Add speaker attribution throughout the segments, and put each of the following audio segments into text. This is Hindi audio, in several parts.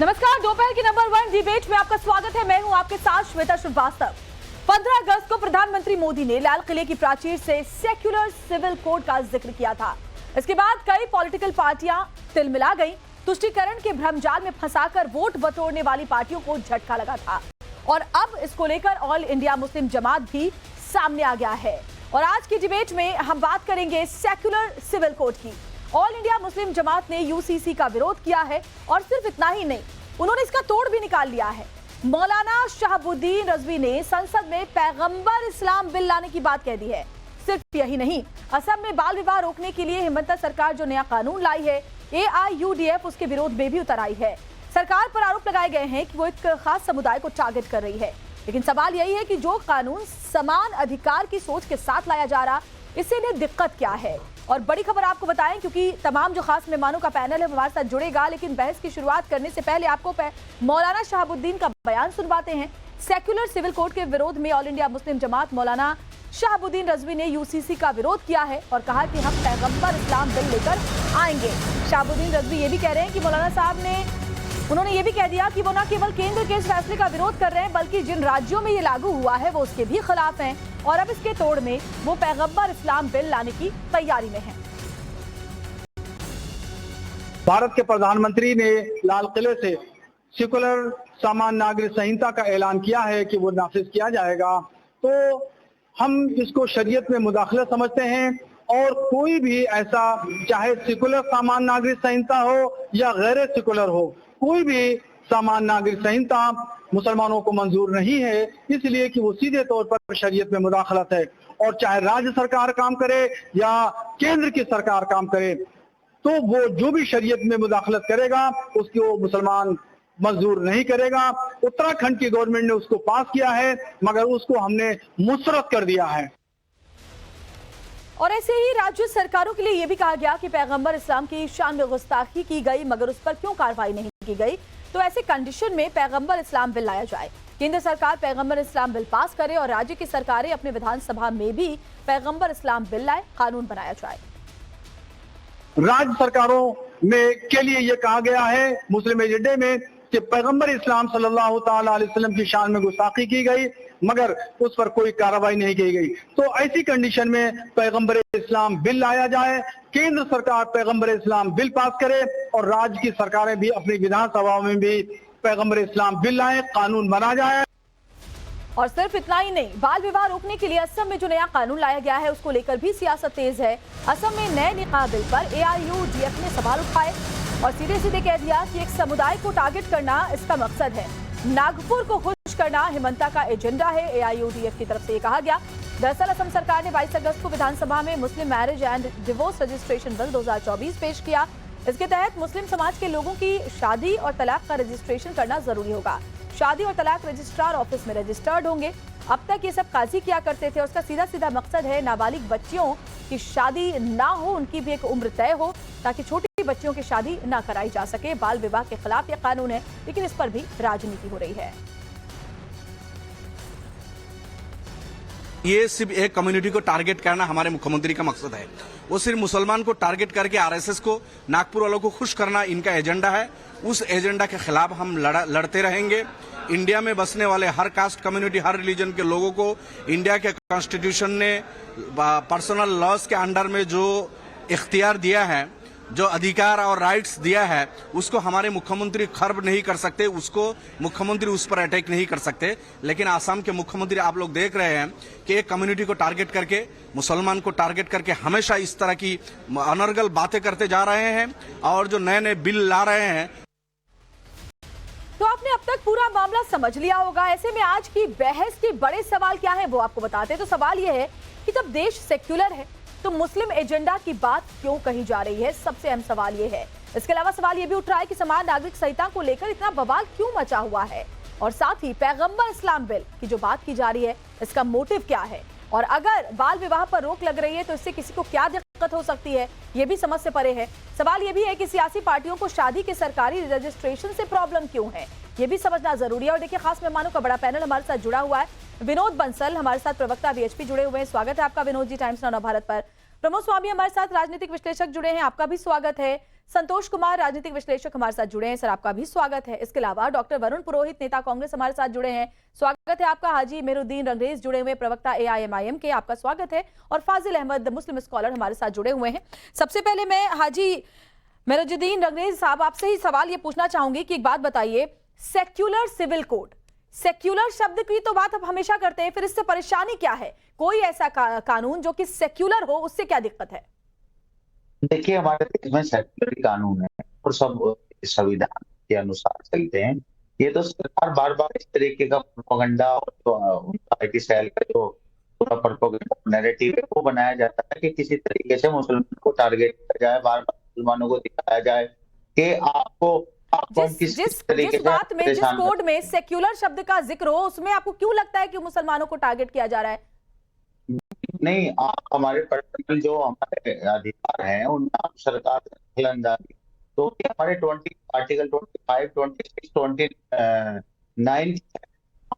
Speaker 1: नमस्कार, दोपहर की नंबर 1 डिबेट में आपका स्वागत है। मैं हूं आपके साथ श्वेता श्रीवास्तव। 15 अगस्त को प्रधानमंत्री मोदी ने लाल किले की प्राचीर से सेक्युलर सिविल कोड का जिक्र किया था। इसके बाद कई पॉलिटिकल पार्टियां तिलमिला गईं। तुष्टीकरण के भ्रमजाल में फंसाकर वोट बटोरने वाली पार्टियों को झटका लगा था और अब इसको लेकर ऑल इंडिया मुस्लिम जमात भी सामने आ गया है। और आज की डिबेट में हम बात करेंगे सेक्युलर सिविल कोड की। ऑल इंडिया मुस्लिम जमात ने यूसीसी का विरोध किया है और सिर्फ इतना ही नहीं, उन्होंने इसका तोड़ भी निकाल लिया है। मौलाना शहाबुद्दीन रजवी ने संसद में पैगंबर इस्लाम बिल लाने की बात कह दी है। सिर्फ यही नहीं, असम में बाल विवाह रोकने के लिए हिमंता सरकार जो नया कानून लाई है, AIUDF उसके विरोध में भी उतर आई है। सरकार पर आरोप लगाए गए हैं कि वो एक खास समुदाय को टारगेट कर रही है। लेकिन सवाल यही है कि जो कानून समान अधिकार की सोच के साथ लाया जा रहा, इससे इन्हें दिक्कत क्या है। और बड़ी खबर आपको बताएं, क्योंकि तमाम जो खास मेहमानों का पैनल है हमारे साथ जुड़ेगा। लेकिन बहस की शुरुआत करने से पहले आपको मौलाना शहाबुद्दीन का बयान सुनवाते हैं। सेक्युलर सिविल कोड के विरोध में ऑल इंडिया मुस्लिम जमात मौलाना शहाबुद्दीन रजवी ने यूसीसी का विरोध किया है और कहा कि हम पैगंबर इस्लाम बिल लेकर आएंगे। शहाबुद्दीन रजवी ये भी कह रहे हैं कि मौलाना साहब उन्होंने ये भी कह दिया कि वो न केवल केंद्र के इस फैसले का विरोध कर रहे हैं, बल्कि जिन राज्यों में ये लागू हुआ है वो उसके भी खिलाफ हैं और अब इसके तोड़ में वो पैगंबर इस्लाम बिल लाने की तैयारी में हैं।
Speaker 2: भारत के प्रधानमंत्री ने लाल किले से सेकुलर सामान्य नागरिक संहिता का ऐलान किया है कि वो नाफिज किया जाएगा, तो हम इसको शरीयत में मुदाखलत समझते हैं। और कोई भी ऐसा, चाहे सेकुलर सामान्य नागरिक संहिता हो या गैर सेकुलर हो, कोई भी सामान्य नागरिक संहिता मुसलमानों को मंजूर नहीं है, इसलिए कि वो सीधे तौर पर शरीयत में मुदाखलत है। और चाहे राज्य सरकार काम करे या केंद्र की सरकार काम करे, तो वो जो भी शरीयत में मुदाखलत करेगा उसकी वो मुसलमान मंजूर नहीं करेगा। उत्तराखंड की गवर्नमेंट ने उसको पास किया है, मगर उसको हमने मुस्तरद कर दिया है।
Speaker 1: और ऐसे ही राज्य सरकारों के लिए यह भी कहा गया कि पैगंबर इस्लाम की शान में गुस्ताखी की गई, मगर उस पर क्यों कार्रवाई नहीं की गई। तो ऐसे कंडीशन में पैगंबर इस्लाम बिल लाया जाए। केंद्र सरकार पैगंबर इस्लाम बिल पास करे और राज्य की सरकारें अपने विधानसभा में भी पैगंबर इस्लाम बिल लाए, कानून बनाया जाए।
Speaker 2: राज्य सरकारों में के लिए यह कहा गया है मुस्लिम एजेंडे में कि पैगंबर इस्लाम सल्लल्लाहु ताला अलैहि वसल्लम की शान में गुस्ताखी की गई, मगर उस पर कोई कार्रवाई नहीं की गई। तो ऐसी कंडीशन में पैगंबर इस्लाम बिल लाया जाए, केंद्र सरकार पैगंबर इस्लाम बिल पास करे और राज्य की सरकारें भी अपनी विधानसभाओं में भी पैगंबर इस्लाम बिल लाए, कानून बना जाए।
Speaker 1: और सिर्फ इतना ही नहीं, बाल विवाह रोकने के लिए असम में जो नया कानून लाया गया है उसको लेकर भी सियासत तेज है। असम में नए निकाह बिल पर AIUDF ने सवाल उठाए और सीधे सीधे कह दिया कि एक समुदाय को टारगेट करना इसका मकसद है। नागपुर को खुश करना हिमंता का एजेंडा है, AIUDF की तरफ से ये कहा गया। दरअसल असम सरकार ने 22 अगस्त को विधानसभा में मुस्लिम marriage and divorce registration bill 2024 पेश किया। इसके तहत मुस्लिम समाज के लोगों की शादी और तलाक का रजिस्ट्रेशन करना जरूरी होगा। शादी और तलाक रजिस्ट्रार ऑफिस में रजिस्टर्ड होंगे। अब तक ये सब काजी किया करते थे। उसका सीधा सीधा मकसद है नाबालिग बच्चियों की शादी ना हो, उनकी भी एक उम्र तय हो ताकि छोटी बच्चियों की शादी ना कराई जा सके। बाल विवाह के खिलाफ यह कानून है, लेकिन इस पर भी राजनीति हो रही है।
Speaker 3: ये सिर्फ एक कम्युनिटी को टारगेट करना हमारे मुख्यमंत्री का मकसद है। वो सिर्फ मुसलमान को टारगेट करके RSS को, नागपुर वालों को खुश करना इनका एजेंडा है। उस एजेंडा के खिलाफ हम लड़ते रहेंगे। इंडिया में बसने वाले हर कास्ट कम्युनिटी, हर रिलीजन के लोगों को इंडिया के कॉन्स्टिट्यूशन ने पर्सनल लॉज के अंडर में जो इख्तियार दिया है, जो अधिकार और राइट्स दिया है, उसको हमारे मुख्यमंत्री खर्ब नहीं कर सकते, उसको मुख्यमंत्री उस पर अटैक नहीं कर सकते। लेकिन आसाम के मुख्यमंत्री आप लोग देख रहे हैं कि एक कम्युनिटी को टारगेट करके, मुसलमान को टारगेट करके हमेशा इस तरह की अनर्गल बातें करते जा रहे हैं और जो नए नए बिल ला रहे हैं।
Speaker 1: तो आपने अब तक पूरा मामला समझ लिया होगा। ऐसे में आज की बहस के बड़े सवाल क्या हैं वो आपको बताते हैं। तो सवाल यह है कि जब देश सेक्युलर है तो मुस्लिम एजेंडा की बात क्यों कही जा रही है, सबसे अहम सवाल ये है। इसके अलावा सवाल ये भी उठ रहा है कि समान नागरिक संहिता को लेकर इतना बवाल क्यों मचा हुआ है, और साथ ही पैगंबर इस्लाम बिल की जो बात की जा रही है इसका मोटिव क्या है, और अगर बाल विवाह पर रोक लग रही है तो इससे किसी को क्या दिक्कत हो सकती है, ये भी समझ से परे है। सवाल ये भी है कि सियासी पार्टियों को शादी के सरकारी रजिस्ट्रेशन से प्रॉब्लम क्यों है, ये भी समझना जरूरी है। और देखिए, खास मेहमानों का बड़ा पैनल हमारे साथ जुड़ा हुआ है। विनोद बंसल हमारे साथ प्रवक्ता VHP जुड़े हुए हैं, स्वागत है आपका विनोद जी टाइम्स नाउ भारत पर। प्रमोद स्वामी हमारे साथ राजनीतिक विश्लेषक जुड़े हैं, आपका भी स्वागत है। संतोष कुमार राजनीतिक विश्लेषक हमारे साथ जुड़े हैं। सर, आपका भी स्वागत है। इसके अलावा डॉक्टर वरुण पुरोहित, नेता कांग्रेस, हमारे साथ जुड़े हैं। स्वागत है आपका। हाजी मेहरुद्दीन रंगरेज जुड़े हुए, प्रवक्ता AIMIM के, आपका स्वागत है। और फाजिल अहमद, मुस्लिम स्कॉलर, हमारे साथ जुड़े हुए हैं। सबसे पहले मैं हाजी मेहरुद्दीन रंगरेज साहब आपसे ही सवाल ये पूछना चाहूंगी कि एक बात बताइए, सेक्युलर सिविल कोड, सेक्युलर शब्द की तो बात आप हमेशा करते हैं, फिर इससे परेशानी क्या है? कोई ऐसा कानून जो कि सेक्युलर हो, उससे क्या दिक्कत है?
Speaker 4: देखिए, हमारे देश में सेक्युलर कानून है और सब संविधान के अनुसार चलते हैं। ये तो सरकार बार बार इस तरीके का प्रोपेगेंडा और उनका IT सेल का जो पूरा प्रोपेगेंडा नैरेटिव है वो बनाया जाता है कि किसी तरीके से मुसलमानों को टारगेट किया जाए, बार बार मुसलमानों को दिखाया जाए कि आपको
Speaker 1: जिस बात में, जिस कोड में सेक्युलर शब्द का जिक्र हो, उसमें आपको क्यों लगता है कि मुसलमानों को टारगेट किया जा रहा है?
Speaker 4: नहीं, आप हमारे पर्सनल जो हमारे अधिकार हैं उनमें आप सरकार दखलंदाजी, तो हमारे आर्टिकल 25, 26, 29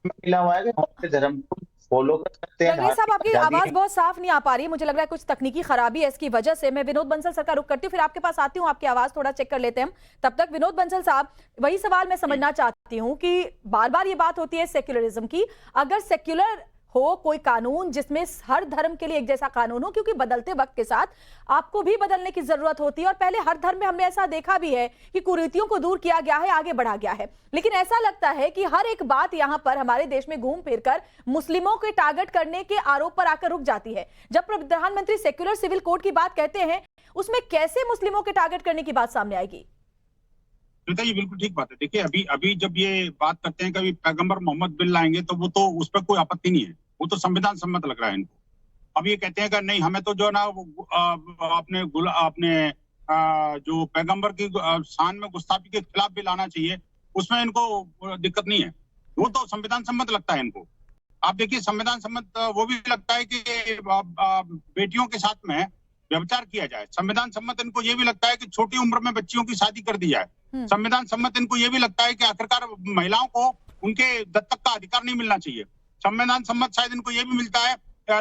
Speaker 4: मिला हुआ है कि हमारे धर्म को फॉलो कर सकते हैं।
Speaker 1: रंगरेज साहब, आपकी आवाज बहुत साफ नहीं आ पा रही है, मुझे लग रहा है कुछ तकनीकी खराबी है इसकी वजह से। मैं विनोद बंसल सर का रुख करती हूँ, फिर आपके पास आती हूँ, आपकी आवाज थोड़ा चेक कर लेते हैं हम। तब तक विनोद बंसल साहब, वही सवाल मैं समझना चाहती हूँ कि बार बार ये बात होती है सेक्युलरिज्म की। अगर सेक्युलर हो कोई कानून जिसमें हर धर्म के लिए एक जैसा कानून हो, क्योंकि बदलते वक्त के साथ आपको भी बदलने की जरूरत होती है, और पहले हर धर्म में हमने ऐसा देखा भी है कि कुरीतियों को दूर किया गया है, आगे बढ़ा गया है। लेकिन ऐसा लगता है कि हर एक बात यहां पर हमारे देश में घूम फिरकर मुस्लिमों के टारगेट करने के आरोप पर आकर रुक जाती है। जब प्रधानमंत्री सेक्युलर सिविल कोड की बात कहते हैं, उसमें कैसे मुस्लिमों के टारगेट करने की बात सामने आएगी?
Speaker 5: ये बिल्कुल ठीक बात है। देखिए, अभी जब ये बात करते हैं कि पैगंबर मोहम्मद बिल लाएंगे, तो वो तो उस पर कोई आपत्ति नहीं है, वो तो संविधान सम्मत लग रहा है इनको। अब ये कहते हैं कि नहीं, हमें तो जो ना अपने जो पैगंबर की शान में गुस्ताखी के खिलाफ बिल आना चाहिए, उसमें इनको दिक्कत नहीं है, वो तो संविधान सम्मत लगता है इनको। आप देखिए, संविधान सम्मत वो भी लगता है कि बेटियों के साथ में व्यभिचार किया जाए। संविधान सम्मत इनको ये भी लगता है कि छोटी उम्र में बच्चियों की शादी कर दी जाए। संविधान सम्मत इनको ये भी लगता है कि आखिरकार महिलाओं को उनके दत्तक का अधिकार नहीं मिलना चाहिए। संविधान सम्मत शायद इनको ये भी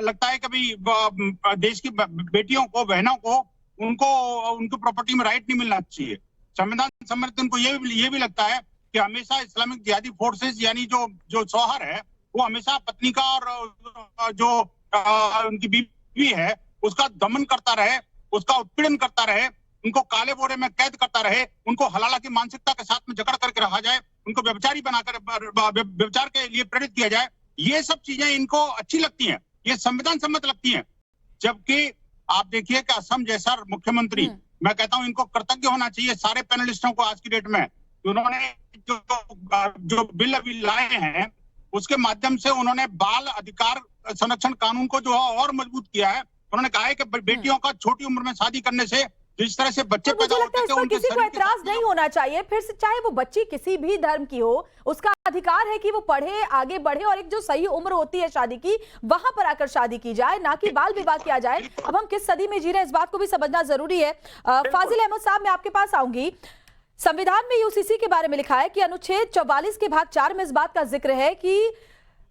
Speaker 5: लगता है कि भाई देश की बेटियों को, बहनों को, उनकी प्रॉपर्टी में राइट नहीं मिलना चाहिए। संविधान सम्मत इनको ये भी लगता है कि हमेशा इस्लामिक जिहादी फोर्सेस, यानी जो शौहर है, वो हमेशा पत्नी का और जो उनकी बीवी है उसका दमन करता रहे, उसका उत्पीड़न करता रहे, उनको काले बोरे में कैद करता रहे, उनको हलाला की मानसिकता के साथ में जकड़ करके रखा जाए, उनको व्यभिचारी बनाकर व्यभिचार के लिए प्रेरित किया जाए। ये सब चीजें इनको अच्छी लगती हैं, ये संविधान सम्मत लगती हैं। जबकि आप देखिए कि असम जैसा मुख्यमंत्री, मैं कहता हूं इनको कृतज्ञ होना चाहिए सारे पैनलिस्टों को आज की डेट में, उन्होंने जो बिल अभी लाए हैं उसके माध्यम से उन्होंने बाल अधिकार संरक्षण कानून को जो और मजबूत किया है। उन्होंने कहा है कि बेटियों का छोटी उम्र में शादी करने से जिस तरह से बच्चे पैदा होते हैं,
Speaker 1: उनके किसी को एतराज नहीं होना चाहिए। फिर से चाहे वो बच्ची किसी भी धर्म की हो, उसका अधिकार है कि वो पढ़े, आगे बढ़े, और एक जो सही उम्र होती है शादी की, वहां पर आकर शादी की जाए, ना कि बाल विवाह किया जाए। अब हम किस सदी में जी रहे हैं, इस बात को भी समझना जरूरी है। फाजिल अहमद साहब, मैं आपके पास आऊंगी। संविधान में UCC के बारे में लिखा है कि अनुच्छेद 44 के भाग 4 में इस बात का जिक्र है कि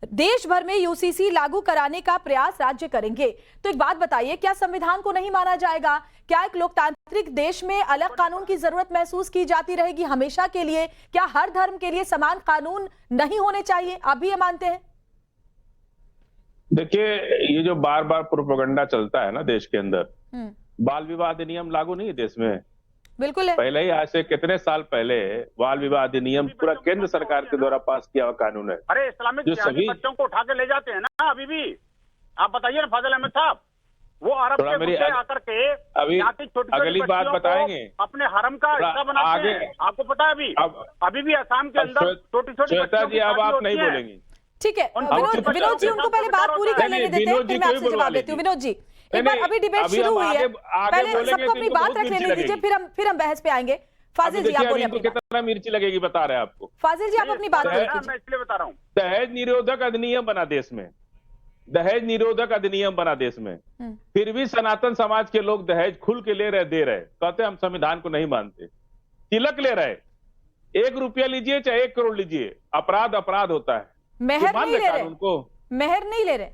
Speaker 1: देश भर में UCC लागू कराने का प्रयास राज्य करेंगे। तो एक बात बताइए, क्या संविधान को नहीं माना जाएगा? क्या एक लोकतांत्रिक देश में अलग कानून की जरूरत महसूस की जाती रहेगी हमेशा के लिए? क्या हर धर्म के लिए समान कानून नहीं होने चाहिए? आप भी ये मानते हैं?
Speaker 6: देखिए, ये जो बार बार प्रोपेगेंडा चलता है ना देश के अंदर, बाल विवाह अधिनियम लागू नहीं है देश में,
Speaker 1: बिल्कुल है।
Speaker 6: पहले ही, आज से कितने साल पहले बाल विवाह अधिनियम पूरा केंद्र सरकार के द्वारा पास किया हुआ कानून है।
Speaker 5: अरे इस्लामिक जिहादी बच्चों को उठा के ले जाते हैं ना अभी भी। आप बताइए ना फाजिल अहमद साहब, वो अरब के मुद्दे आकर के
Speaker 6: अभी अगली बात बताएंगे,
Speaker 5: अपने हरम का हिस्सा बनाते हैं। आपको पता है अभी भी असम के अंदर छोटी-छोटी
Speaker 6: श्वेता जी, अब आप नहीं बोलेंगी,
Speaker 1: ठीक है? विनोद जी, उनको पहले बात पूरी कर लेने देते हैं, फिर मैं आपसे जवाब देती हूँ। विनोद जी, एक बार, अभी डिबेट शुरू हुई है, पहले सबको अपनी बात रख लेने दीजिए, फिर हम बहस पे आएंगे। फाजिल जी, आप बोले अपनी बात।
Speaker 6: कितना मिर्ची लगेगी बता रहे हैं आपको।
Speaker 1: फाजिल जी, आप अपनी बात
Speaker 5: मैं इसलिए बता रहा हूँ।
Speaker 6: दहेज निरोधक अधिनियम बना देश में, दहेज निरोधक अधिनियम बना देश में, फिर भी सनातन समाज के लोग दहेज खुल के दे रहे, कहते हम संविधान को नहीं मानते, तिलक ले रहे। 1 रुपया लीजिए चाहे 1 करोड़ लीजिए, अपराध होता है।
Speaker 1: मेहर नहीं ले रहे,
Speaker 6: मेहर नहीं ले रहे,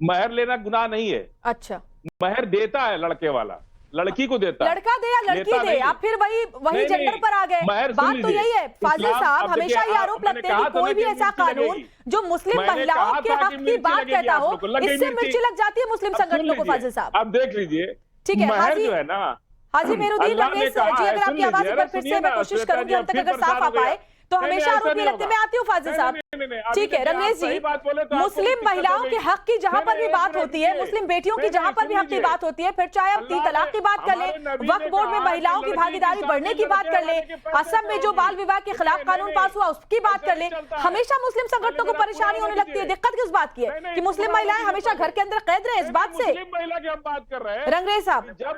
Speaker 6: महर लेना गुनाह नहीं है।
Speaker 1: अच्छा,
Speaker 6: महर देता है लड़के वाला, लड़की को देता है,
Speaker 1: लड़का दे या लड़की
Speaker 6: लेता
Speaker 1: दे,
Speaker 6: नहीं।
Speaker 1: आप फिर वही
Speaker 6: नहीं,
Speaker 1: जेंडर
Speaker 6: नहीं,
Speaker 1: पर आ गए।
Speaker 6: महर सुन
Speaker 1: बात तो
Speaker 6: लीजिए।
Speaker 1: यही है फाजिल
Speaker 6: इस्लाम,
Speaker 1: साहब,
Speaker 6: अब
Speaker 1: हमेशा
Speaker 6: देखिए,
Speaker 1: ये आरोप
Speaker 6: मैंने
Speaker 1: लगते हैं
Speaker 6: कहा
Speaker 1: कि
Speaker 6: था
Speaker 1: कोई
Speaker 6: ना
Speaker 1: भी
Speaker 6: कि
Speaker 1: ऐसा
Speaker 6: मिर्ची
Speaker 1: कानून
Speaker 6: लगेगी।
Speaker 1: जो मुस्लिम
Speaker 6: मैंने
Speaker 1: महिलाओं
Speaker 6: कहा
Speaker 1: के
Speaker 6: था
Speaker 1: हक
Speaker 6: कि
Speaker 1: की
Speaker 6: मिर्ची
Speaker 1: बात
Speaker 6: लगेगी
Speaker 1: कहता
Speaker 6: आप
Speaker 1: हो,
Speaker 6: लोग को, लग गई
Speaker 1: इससे
Speaker 6: मिर्ची।
Speaker 1: मिर्ची लग जाती है मुस्लिम
Speaker 6: अब सुन
Speaker 1: संगठनों को।
Speaker 6: लीजिए,
Speaker 1: फाजिल साहब
Speaker 6: अब देख लीजिए,
Speaker 1: ठीक है।
Speaker 6: महर
Speaker 1: हाजी
Speaker 6: जो है ना,
Speaker 1: हाजी मेहरुद्दीन
Speaker 6: अल्लाह ने
Speaker 1: रंगेश
Speaker 6: कहा
Speaker 1: जी,
Speaker 6: है,
Speaker 1: अगर
Speaker 6: सुन
Speaker 1: आपकी आवाज
Speaker 6: लीजिए,
Speaker 1: एक बार
Speaker 6: अरे
Speaker 1: फिर से
Speaker 6: सुनिए
Speaker 1: मैं
Speaker 6: ना,
Speaker 1: कोशिश
Speaker 6: श्वेता
Speaker 1: करूंगी
Speaker 6: जी,
Speaker 1: अब तक
Speaker 6: फिर
Speaker 1: अगर साफ
Speaker 6: परेशान
Speaker 1: आ
Speaker 6: हो गया।
Speaker 1: पाए तो
Speaker 6: नहीं,
Speaker 1: हमेशा
Speaker 6: नहीं,
Speaker 1: आरोप
Speaker 6: ऐसा
Speaker 1: ये
Speaker 6: नहीं
Speaker 1: लगते हैं।
Speaker 6: होगा।
Speaker 1: मैं आती हूँ फाजिल
Speaker 6: नहीं,
Speaker 1: साहब,
Speaker 6: नहीं, नहीं, अभी
Speaker 1: ठीक है
Speaker 6: देखिए, आप
Speaker 1: रंगेश
Speaker 6: सही बात बोले
Speaker 1: जी,
Speaker 6: तो आपको
Speaker 1: मुस्लिम
Speaker 6: दिक्कत हो
Speaker 1: महिलाओं
Speaker 6: गई।
Speaker 1: के हक की जहां
Speaker 6: नहीं,
Speaker 1: पर भी
Speaker 6: नहीं,
Speaker 1: बात
Speaker 6: एक
Speaker 1: होती है,
Speaker 6: मिनट
Speaker 1: मुस्लिम बेटियों की
Speaker 6: नहीं,
Speaker 1: जहां
Speaker 6: नहीं,
Speaker 1: पर भी
Speaker 6: सुन
Speaker 1: हक की
Speaker 6: लीजिए।
Speaker 1: बात होती है, फिर चाहे हम तीन
Speaker 6: अल्लाह
Speaker 1: तलाक
Speaker 6: ने-
Speaker 1: की बात कर ले,
Speaker 6: हमारे नबी
Speaker 1: वक्फ
Speaker 6: ने
Speaker 1: बोर्ड में
Speaker 6: कहा
Speaker 1: महिलाओं
Speaker 6: कि
Speaker 1: की
Speaker 6: लड़की
Speaker 1: भागीदारी
Speaker 6: की
Speaker 1: बढ़ने
Speaker 6: शादी
Speaker 1: की बात
Speaker 6: लड़के
Speaker 1: कर ले,
Speaker 6: वाले के पैसे
Speaker 1: असम में
Speaker 6: से
Speaker 1: जो
Speaker 6: होगी।
Speaker 1: बाल विवाह के खिलाफ
Speaker 6: नहीं,
Speaker 1: कानून
Speaker 6: नहीं,
Speaker 1: पास हुआ उसकी बात
Speaker 6: ऐसा
Speaker 1: कर ले।
Speaker 6: नहीं चलता है।
Speaker 1: हमेशा मुस्लिम संगठनों को
Speaker 6: मेरा
Speaker 1: परेशानी
Speaker 6: पूरा
Speaker 1: होने लगती है।
Speaker 6: लीजिए।
Speaker 1: दिक्कत किस बात की है
Speaker 6: नहीं, नहीं,
Speaker 1: कि मुस्लिम
Speaker 6: पूरा
Speaker 1: महिलाएं
Speaker 6: लीजिए
Speaker 1: हमेशा
Speaker 6: पहले।
Speaker 1: घर के अंदर कैद रहे, इस
Speaker 6: नहीं,
Speaker 1: बात से।
Speaker 6: मुस्लिम महिला की हम बात कर रहे हैं।
Speaker 1: रंगरेज साहब,
Speaker 6: जब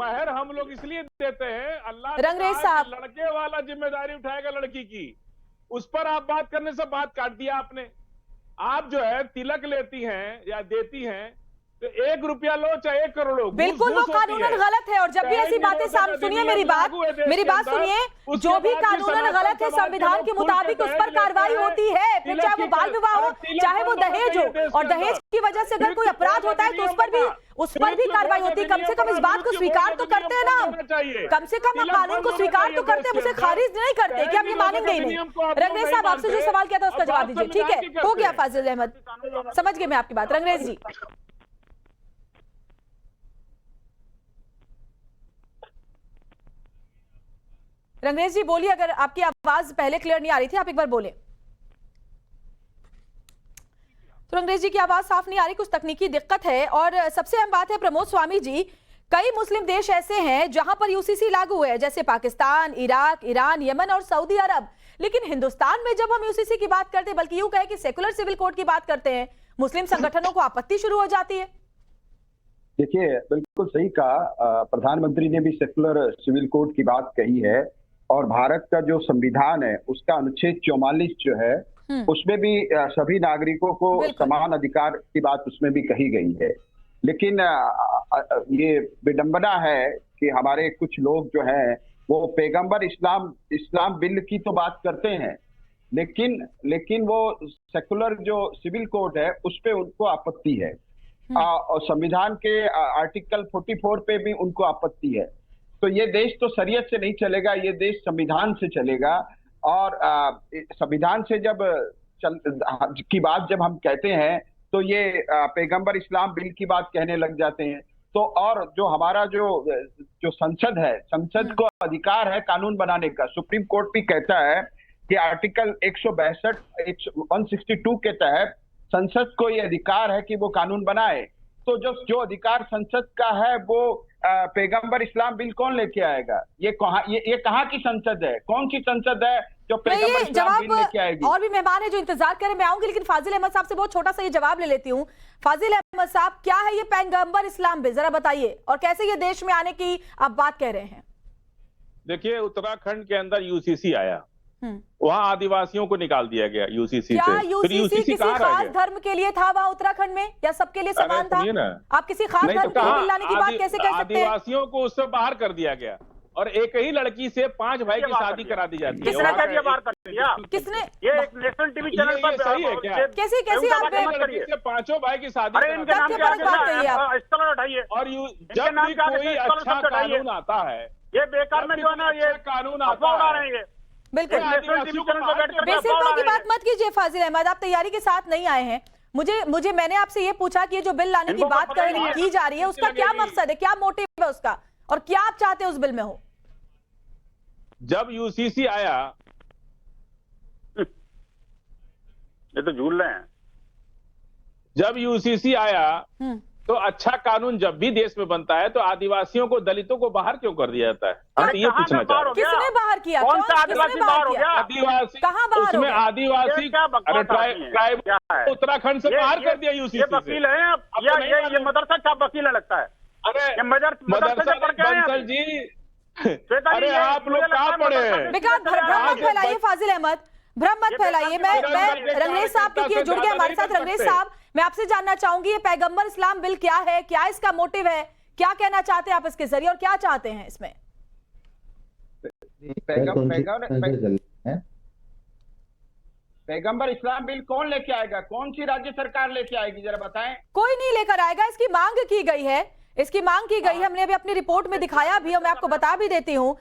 Speaker 6: महर हम लोग इसलिए देते हैं, अल्लाह ने
Speaker 1: रंगरेज
Speaker 6: कहा
Speaker 1: साहब।
Speaker 6: कि लड़के वाला जिम्मेदारी उठाएगा लड़की की, उस पर आप बात करने से बात काट दिया आपने। आप जो है तिलक लेती हैं या देती हैं तो 1 रुपया लो चाहे 1 करोड़ लो,
Speaker 1: बिल्कुल वो कानूनन गलत है। और जब भी ऐसी बातें सामने, सुनिए मेरी बात सुनिए, जो भी कानूनन गलत है संविधान के मुताबिक उस पर कार्रवाई होती है, फिर चाहे वो बाल विवाह हो, चाहे वो दहेज हो। और दहेज की वजह से अगर कोई अपराध होता है तो उस पर भी कार्रवाई होती है। कम से कम इस बात को स्वीकार तो करते हैं ना हम, कम से कम कानून को स्वीकार तो करते हैं, उसे खारिज नहीं करते कि हम ये मानेंगे ही नहीं। रंगरेज साहब, आपसे जो सवाल किया था उसका जवाब दीजिए। ठीक है, हो गया फाजिल अहमद, समझ गए मैं आपकी बात। रंगरेज जी, रंगरेज जी बोलिए, अगर आपकी आवाज पहले क्लियर नहीं आ रही थी, आप एक बार बोले। तो रंगरेज जी की आवाज साफ नहीं आ रही, कुछ तकनीकी दिक्कत है। और सबसे अहम बात है प्रमोद स्वामी जी, कई मुस्लिम देश ऐसे हैं जहां पर यूसीसी लागू है, जैसे पाकिस्तान, इराक, ईरान, यमन और सऊदी अरब। लेकिन हिंदुस्तान में जब हम यूसीसी की बात करते हैं, बल्कि यूं कहे कि सेकुलर सिविल कोड की बात करते हैं, मुस्लिम संगठनों को आपत्ति शुरू हो जाती है।
Speaker 7: देखिए, बिल्कुल सही कहा, प्रधानमंत्री ने भी सेकुलर सिविल कोड की बात कही है। और भारत का जो संविधान है उसका अनुच्छेद 44 जो है उसमें भी सभी नागरिकों को समान अधिकार की बात उसमें भी कही गई है। लेकिन ये विडंबना है कि हमारे कुछ लोग जो हैं वो पैगंबर इस्लाम बिल की तो बात करते हैं, लेकिन वो सेकुलर जो सिविल कोड है उस पे उनको आपत्ति है। और संविधान के आर्टिकल 44 पे भी उनको आपत्ति है। तो ये देश तो शरीयत से नहीं चलेगा, ये देश संविधान से चलेगा। और संविधान से की बात जब हम कहते हैं तो ये पैगंबर इस्लाम बिल की बात कहने लग जाते हैं। तो और जो हमारा जो संसद है, संसद को अधिकार है कानून बनाने का। सुप्रीम कोर्ट भी कहता है कि आर्टिकल 162 के तहत संसद को ये अधिकार है कि वो कानून बनाए। तो जो अधिकार संसद का है वो पैगंबर इस्लाम बिल कौन लेके आएगा? ये कहाँ की संसद है? कौन सी संसद है जो पैगंबर इस्लाम बिल लेके आएगी?
Speaker 1: और भी मेहमान है जो इंतजार करें, मैं आऊंगी, लेकिन फाजिल अहमद साहब से बहुत छोटा सा ये जवाब ले लेती हूँ। फाजिल अहमद साहब, क्या है ये पैगंबर इस्लाम बिल, जरा बताइए, और कैसे ये देश में आने की आप बात कह रहे हैं?
Speaker 6: देखिए, उत्तराखंड के अंदर यूसीसी आया, वहां आदिवासियों को निकाल दिया गया यूसीसी
Speaker 1: क्या
Speaker 6: से।
Speaker 1: यूसीसी किसी खास धर्म के लिए था वहां उत्तराखंड में, या सबके लिए समान था? आप किसी खास धर्म के लिए बिल लाने की बात कैसे कर सकते हैं?
Speaker 6: आदिवासियों को उससे बाहर कर दिया गया और एक ही लड़की से 5 भाई की शादी करा दी जाती है।
Speaker 8: किसने कह दिया बाहर कर दिया?
Speaker 1: किसने?
Speaker 8: ये एक नेशनल टीवी चैनल पर
Speaker 6: सही है क्या?
Speaker 1: कैसी आप
Speaker 6: लड़की से 5 भाई की शादी
Speaker 8: अरे इनके नाम क्या है? इस्तेमाल उठाइए।
Speaker 6: और जब भी कोई अच्छा कानून आता है,
Speaker 8: ये बेकार में जो है ना ये
Speaker 6: कानून
Speaker 8: अफवाह उड़ा रहे हैं।
Speaker 1: बिल्कुल बेसिल की बात मत कीजिए फाजिल अहमद, आप तैयारी के साथ नहीं आए हैं। मैंने आपसे ये पूछा कि ये जो बिल लाने की बात की जा रही है उसका क्या मकसद है, क्या मोटिव है उसका, और क्या आप चाहते हैं उस बिल में हो?
Speaker 6: जब यूसीसी आया,
Speaker 8: ये तो झूल रहे हैं।
Speaker 6: जब यूसीसी आया तो अच्छा कानून जब भी देश में बनता है तो आदिवासियों को, दलितों को बाहर क्यों कर दिया जाता है? हम तो ये पूछना चाह रहे हैं।
Speaker 1: किसने बाहर किया?
Speaker 8: कौन सा आदिवासी बाहर हो गया?
Speaker 6: आदिवासी
Speaker 1: कहाँ बाहर?
Speaker 6: उसमें आदिवासी ट्राइब उत्तराखंड से बाहर कर दिया यूसीसी।
Speaker 8: ये वकील है ये मदरसा क्या वकील है लगता है?
Speaker 6: अरे
Speaker 8: मदरसा
Speaker 6: जी, अरे आप लोग कहाँ पढ़े हैं?
Speaker 1: भ्रम मत फैलाइए फाजिल अहमद, भ्रम मत फैलाइए। मैं रंगरेज साहब क्योंकि जुड़ गए हमारे साथ। रंगरेज साहब, मैं आपसे जानना चाहूंगी ये पैगंबर इस्लाम बिल क्या है, क्या इसका मोटिव है, क्या कहना चाहते हैं आप इसके जरिए, और क्या चाहते हैं इसमें?
Speaker 7: पैगंबर इस्लाम बिल कौन लेके आएगा? कौन सी राज्य सरकार लेके आएगी, जरा बताएं।
Speaker 1: कोई नहीं लेकर आएगा, इसकी मांग की गई है इसकी मांग की गई है, हमने अभी अपनी रिपोर्ट में दिखाया भी और मैं आपको बता भी देती हूँ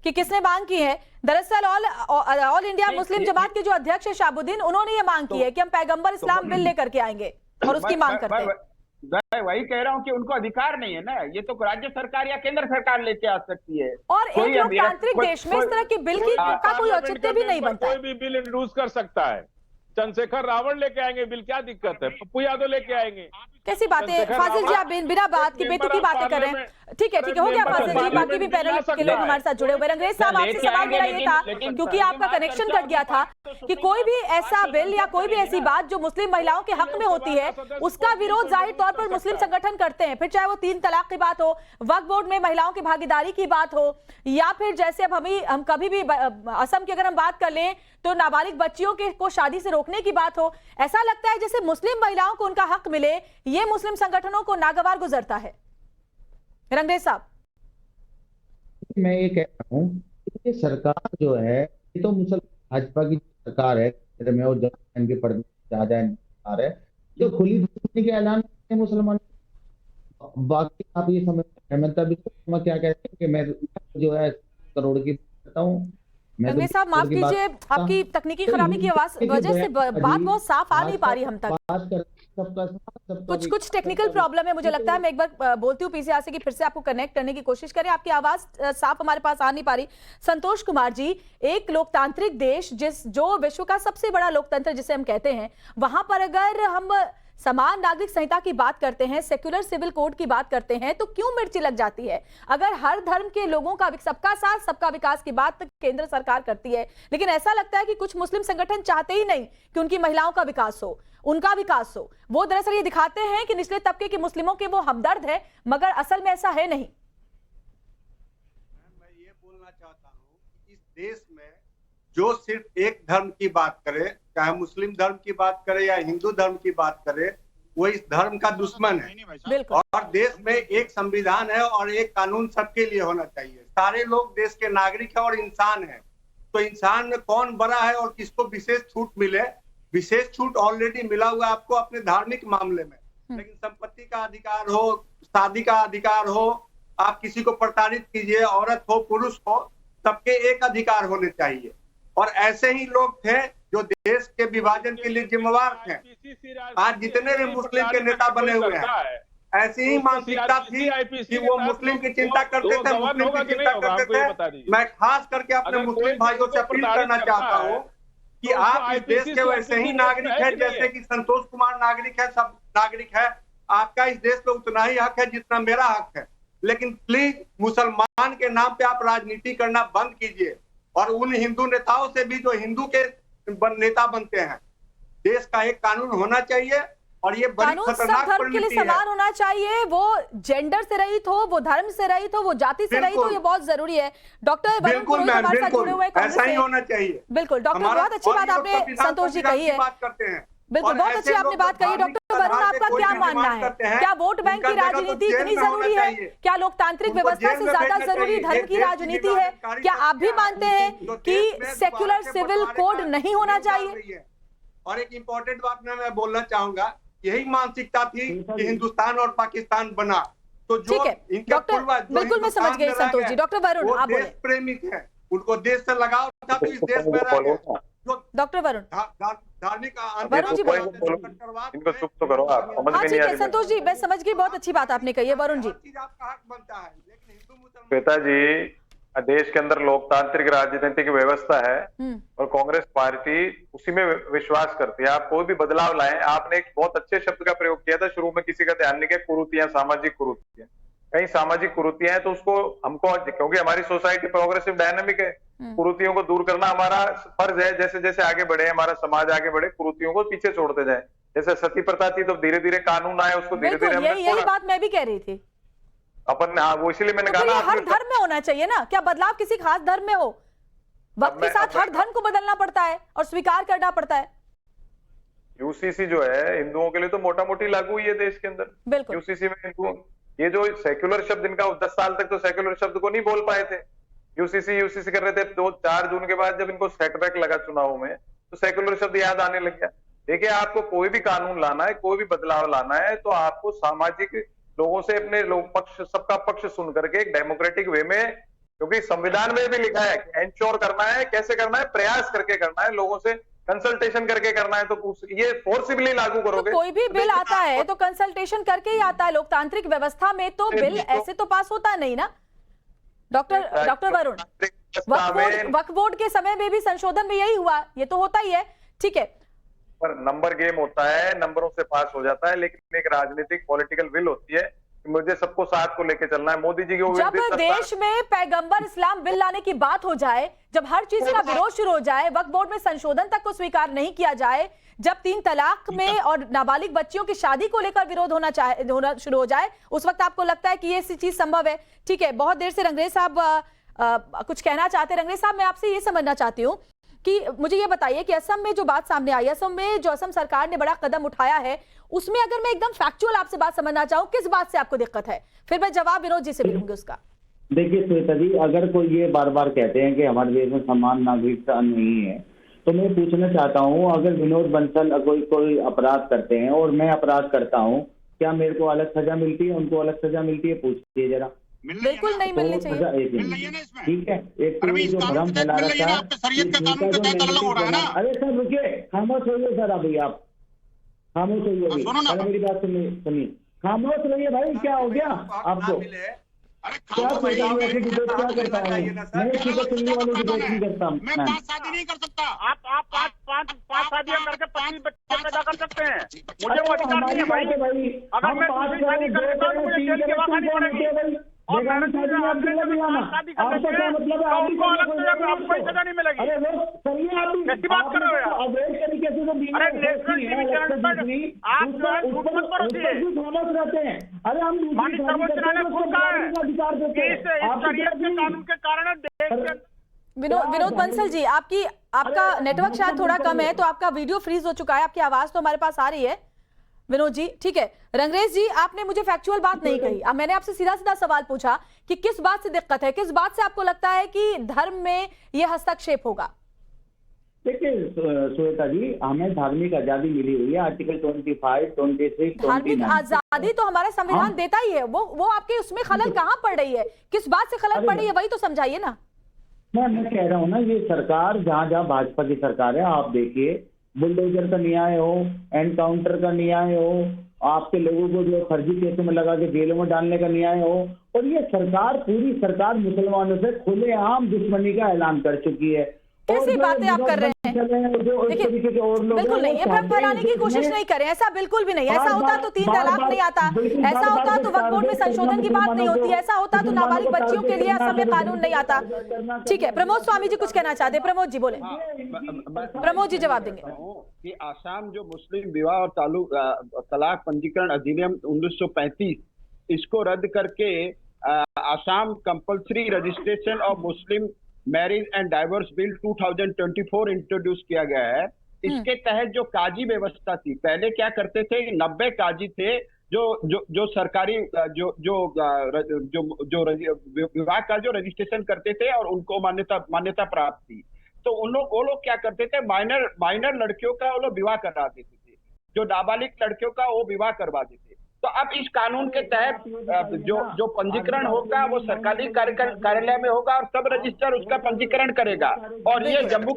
Speaker 1: कि किसने मांग की है। दरअसल ऑल इंडिया मुस्लिम जमात के जो अध्यक्ष है शाहबुद्दीन, उन्होंने ये मांग की है कि हम पैगंबर इस्लाम बिल लेकर के आएंगे और उसकी मांग करते हैं।
Speaker 7: मैं वही कह रहा हूँ कि उनको अधिकार नहीं है ना, ये तो राज्य सरकार या केंद्र सरकार लेके आ सकती है।
Speaker 1: और एक लोकतांत्रिक देश में इस तरह की बिल की का कोई औचित्य भी नहीं बनता।
Speaker 6: कोई भी बिल इंट्रोड्यूस कर सकता है। चंद्रशेखर रावण लेके आएंगे बिल, क्या दिक्कत है? पप्पू यादव लेके आएंगे।
Speaker 1: कैसी बातें फाजिल जी, आप बिना बात की बेतुकी बातें कर रहे हैं। ठीक है हो गया फाजिल जी, बाकी भी पैनल के लोग हमारे साथ जुड़े हुए। रंगरेज साहब, आपसे सवाल मेरा ये था, क्योंकि आपका कनेक्शन कट गया था, कि कोई भी ऐसा बिल या कोई भी ऐसी बात जो मुस्लिम महिलाओं के हक में होती है, उसका विरोध जाहिर तौर पर मुस्लिम संगठन करते हैं, फिर चाहे वो 3 तलाक की बात हो, वक्फ बोर्ड में महिलाओं की भागीदारी की बात हो, या फिर जैसे अब हम कभी भी असम की अगर हम बात कर लें तो नाबालिग बच्चियों को शादी से रोकने की बात हो। ऐसा लगता है जैसे मुस्लिम महिलाओं को उनका हक मिले, ये मुस्लिम संगठनों को नागवार गुजरता है। रंगरेज साहब,
Speaker 4: मैं ये कह रहा हूँ कि सरकार जो है, ये तो मुसलमान भाजपा की सरकार है, में और इनके पर्दे ज्यादा सरकार है जो खुली दुश्मनी के ऐलान करते हैं मुसलमान। बाकी आप ये समझ हेमंता बिस्वा क्या कहते हैं कि मैं जो है करोड़ की करता हूँ।
Speaker 1: रंगरेज साहब माफ कीजिए, आपकी तकनीकी खराबी की वजह से बात बहुत साफ आ नहीं पा रही हम तक। कुछ टेक्निकल प्रॉब्लम है मुझे लगता है। मैं एक बार बोलती हूँ पीसीआर से कि फिर से आपको कनेक्ट करने की कोशिश करें, आपकी आवाज साफ हमारे पास आ नहीं पा रही। संतोष कुमार जी, एक लोकतांत्रिक देश जो विश्व का सबसे बड़ा लोकतंत्र जिसे हम कहते हैं, वहां पर अगर हम समान नागरिक संहिता की बात करते हैं, सेक्युलर सिविल कोड की बात करते हैं, तो क्यों मिर्ची लग जाती है? अगर हर धर्म के लोगों का सबका साथ सबका विकास की बात केंद्र सरकार करती है, लेकिन ऐसा लगता है कि कुछ मुस्लिम संगठन चाहते ही नहीं कि उनकी महिलाओं का विकास हो, उनका विकास हो। वो दरअसल ये दिखाते हैं कि निचले तबके के मुस्लिमों के वो हमदर्द है, मगर असल में ऐसा है नहीं।
Speaker 9: मैं ये बोलना चाहता हूँ कि इस देश में जो सिर्फ एक धर्म की बात करे, चाहे मुस्लिम धर्म की बात करे या हिंदू धर्म की बात करे, वो इस धर्म का दुश्मन है। और देश में एक संविधान है और एक कानून सबके लिए होना चाहिए। सारे लोग देश के नागरिक हैं और इंसान हैं। तो इंसान में कौन बड़ा है और किसको विशेष छूट मिले? विशेष छूट ऑलरेडी मिला हुआ आपको अपने धार्मिक मामले में, लेकिन संपत्ति का अधिकार हो, शादी का अधिकार हो, आप किसी को प्रताड़ित कीजिए, औरत हो पुरुष हो, सबके एक अधिकार होने चाहिए। और ऐसे ही लोग थे जो देश के विभाजन के लिए जिम्मेवार थे। आज जितने भी मुस्लिम के नेता बने हुए हैं, ऐसी ही मानसिकता थी कि वो मुस्लिम की चिंता करते थे, मुस्लिम की चिंता करते थे। मैं खास करके अपने मुस्लिम भाइयों से अपील करना चाहता हूँ कि आप इस देश के वैसे ही नागरिक हैं जैसे कि संतोष कुमार नागरिक है, सब नागरिक है। आपका इस देश में उतना ही हक है जितना मेरा हक है। लेकिन प्लीज मुसलमान के नाम पे आप राजनीति करना बंद कीजिए, और उन हिंदू नेताओं से भी जो हिंदू के नेता बनते हैं। देश का एक कानून होना चाहिए, और ये बड़ी खतरनाक
Speaker 1: धर्म के लिए समान होना चाहिए। वो जेंडर से रहित हो, वो धर्म से रहित हो, वो जाति से रहित हो, ये बहुत जरूरी है। डॉक्टर वरुण पुरोहित हमारे साथ जुड़े हुए हैं,
Speaker 9: ऐसा ही होना चाहिए।
Speaker 1: बिल्कुल डॉक्टर, बहुत अच्छी बात आपने संतोष जी कही है। बिल्कुल बहुत अच्छी आपने बात कही है। डॉक्टर वरुण, आपका क्या मानना है? क्या वोट बैंक की राजनीति इतनी जरूरी है? क्या लोकतांत्रिक व्यवस्था से ज्यादा जरूरी धर्म की राजनीति है? क्या आप भी मानते हैं कि सेक्युलर सिविल कोड नहीं होना चाहिए?
Speaker 9: और एक इम्पोर्टेंट बात मैं बोलना चाहूंगा, यही मानसिकता थी कि हिंदुस्तान और पाकिस्तान बना। तो जो इनके पूर्वज,
Speaker 1: बिल्कुल मैं समझ गई संतोष जी। डॉक्टर वरुण, आप बोले।
Speaker 9: प्रेमी थे, उनको देश से लगाव था, तो इस देश में रह गए।
Speaker 1: डॉक्टर वरुण,
Speaker 9: धार्मिक
Speaker 1: वरुण जी
Speaker 8: इनको चुप तो करो आप, समझ में नहीं आ रही।
Speaker 1: संतोष जी मैं समझ गई, बहुत अच्छी बात आपने कही है। वरुण जी,
Speaker 9: आपका हक बनता है, लेकिन हिंदू मुसलमान
Speaker 8: श्वेता जी, देश के अंदर लोकतांत्रिक राजनीतिक व्यवस्था है और कांग्रेस पार्टी उसी में विश्वास करती है। आप कोई भी बदलाव लाएं, आपने एक बहुत अच्छे शब्द का प्रयोग किया था शुरू में, किसी का ध्यान नहीं किया, कुरीतियां, सामाजिक कुरीतियां। कहीं सामाजिक कुरीतियां हैं तो उसको हमको, क्योंकि हमारी सोसाइटी प्रोग्रेसिव डायनामिक है, कुरीतियों को दूर करना हमारा फर्ज है। जैसे जैसे आगे बढ़े, हमारा समाज आगे बढ़े, कुरीतियों को पीछे छोड़ते जाए। जैसे सती प्रथा थी तो धीरे धीरे कानून आए, उसको धीरे धीरे
Speaker 1: यही बात मैं भी कह रही थी
Speaker 8: अपन। हाँ, वो इसलिए मैंने कहा
Speaker 1: हर धर्म में होना चाहिए ना। क्या बदलाव किसी खास धर्म में हो? वक्त के साथ हर धर्म को बदलना पड़ता है और स्वीकार करना पड़ता है।
Speaker 8: यूसीसी जो है हिंदुओं के लिए तो मोटा मोटी लागू हुई है देश के अंदर।
Speaker 1: बिल्कुल
Speaker 8: यूसीसी में हिंदुओं, ये जो सेक्युलर शब्द, इनका 10 साल तक तो सेक्युलर शब्द को नहीं बोल पाए थे। यूसीसी कर रहे थे। 4 जून के बाद जब इनको सेटबैक लगा चुनाव में, तो सेक्युलर शब्द याद आने लग गया। देखिए, आपको कोई भी कानून लाना है, कोई भी बदलाव लाना है, तो आपको सामाजिक लोगों से अपने पक्ष, सबका पक्ष सुन करके एक डेमोक्रेटिक वे में, क्योंकि संविधान में भी लिखा है कि एंश्योर करना है, कैसे करना है, प्रयास करके करना है, लोगों से कंसल्टेशन करके करना है। तो ये फोर्सिबली लागू करोगे
Speaker 1: तो कोई भी बिल आता है तो कंसल्टेशन करके ही आता है। लोकतांत्रिक व्यवस्था में तो बिल ऐसे तो पास होता नहीं ना डॉक्टर वरुण। वक्फ बोर्ड के समय में भी संशोधन में यही हुआ, ये तो होता ही है, ठीक है।
Speaker 8: पर नंबर गेम होता है, नंबरों से पास हो जाता है, लेकिन एक राजनीतिक पॉलिटिकल विल होती है कि मुझे सबको साथ को लेके चलना है। मोदी जी की
Speaker 1: जब देश में पैगंबर इस्लाम बिल लाने की बात हो जाए, जब हर चीज का विरोध शुरू हो जाए, वक्फ बोर्ड में संशोधन तक को स्वीकार नहीं किया जाए, जब 3 तलाक में और नाबालिग बच्चियों की शादी को लेकर विरोध होना शुरू हो जाए, उस वक्त आपको लगता है कि ये चीज संभव है। ठीक है, बहुत देर से रंगरेज साहब कुछ कहना चाहते हैं। रंगरेज साहब, मैं आपसे ये समझना चाहती हूँ कि मुझे ये बताइए कि असम में जो बात सामने आई, असम में जो असम सरकार ने बड़ा कदम उठाया है, उसमें अगर मैं एकदम फैक्चुअल आपसे बात समझना चाहूँ, किस बात से आपको दिक्कत है? फिर मैं जवाब विनोद जी से भी लूंगी उसका।
Speaker 10: देखिए श्वेता जी, अगर कोई ये बार बार कहते हैं कि हमारे देश में समान नागरिकता नहीं है, तो मैं पूछना चाहता हूँ, अगर विनोद बंसल कोई अपराध करते हैं और मैं अपराध करता हूँ, क्या मेरे को अलग सजा मिलती है, उनको अलग सजा मिलती है? पूछिए जरा।
Speaker 1: बिल्कुल नहीं मिलनी चाहिए।
Speaker 10: ठीक है, एक तो जो भ्रम फैला रखा है, अरे सर रुकिए, खामोश होइए सर, अभी आप खामोश होइए, अरे मेरी बात सुनिए, खामोश रहिए भाई। क्या हो गया आपको? क्या करता हूँ ऐसे डिबेट, क्या करता हूँ मैं? सीधे सुनने वाले डिबेट नहीं करता हूँ मैं।
Speaker 5: शादी नहीं कर सकता। आप पांच शादियां करके 5 बच्चे पैदा कर सकते हैं। मुझे वो अधिकार नहीं है भाई। अगर मैं दूसरी शादी कर लेता हूँ तो मुझे जेल की बात नहीं पड़ेगी। और मैंने शादी कर लेते हैं तो उनको अलग सजा, आपको कोई सजा नहीं मिलेगी। कैसी बात कर रहे हो यार? अरे नेशनल टीवी चैनल पर आप जो है झूठ मत परोसिए।
Speaker 10: अरे हम
Speaker 5: माननीय सर्वोच्च न्यायालय ने खुद कहा है कि इस शरीयत के कानून के कारण देश के।
Speaker 1: विनोद बंसल जी, आपका नेटवर्क शायद थोड़ा कम है, तो आपका वीडियो फ्रीज हो चुका है, आपकी आवाज तो हमारे पास आ रही है विनोद जी, ठीक है। रंगरेज जी, आपने मुझे फैक्चुअल बात नहीं कही। अब मैंने आपसे सीधा सीधा सवाल पूछा कि किस बात से दिक्कत है, किस बात से आपको लगता है कि धर्म में यह हस्तक्षेप होगा?
Speaker 10: देखिए श्वेता जी, हमें धार्मिक आजादी मिली हुई है, आर्टिकल 25, 26,
Speaker 1: धार्मिक आजादी तो हमारा संविधान देता ही है। वो आपके उसमें खलल कहाँ पड़ रही है? किस बात से खलल पड़ रही है, वही तो समझाइए ना।
Speaker 10: मैं कह रहा हूँ ना, ये सरकार जहाँ भाजपा की सरकार है, आप देखिए, बुलडोजर का न्याय हो, एनकाउंटर का न्याय हो, आपके लोगों को जो फर्जी केसों में लगा के जेलों में डालने का न्याय हो, और ये सरकार, पूरी सरकार मुसलमानों से खुलेआम दुश्मनी का ऐलान कर चुकी है।
Speaker 1: कैसी बातें आप कर रहे हैं? देखिए, बिल्कुल नहीं, ये भ्रम फैलाने की कोशिश नहीं करें, ऐसा बिल्कुल भी नहीं। ऐसा होता तो 3 तलाक नहीं आता, ऐसा होता तो वक्फ बोर्ड में संशोधन की बात नहीं होती, ऐसा होता तो नाबालिग बच्चियों के लिए असम में कानून नहीं आता। ठीक है, प्रमोद स्वामी जी कुछ कहना चाहते हैं। प्रमोद जी बोले। प्रमोद जी जवाब देंगे
Speaker 7: कि आसाम जो मुस्लिम विवाह और तलाक पंजीकरण अधिनियम 1935, इसको रद्द करके Assam compulsory registration of Muslim marriage and divorce bill 2024 introduce किया गया है। इसके तहत जो काजी व्यवस्था थी, पहले क्या करते थे, 90 काजी थे जो सरकारी जो विवाह का जो रजिस्ट्रेशन करते थे और उनको मान्यता प्राप्त थी। तो वो लोग क्या करते थे, माइनर लड़कियों का वो लोग विवाह करा देते थे, जो नाबालिग लड़कियों का वो विवाह करवा देते। तो अब इस कानून के तहत जो पंजीकरण होगा वो सरकारी कार्यालय में होगा और सब रजिस्टर उसका पंजीकरण करेगा। और ये जम्मू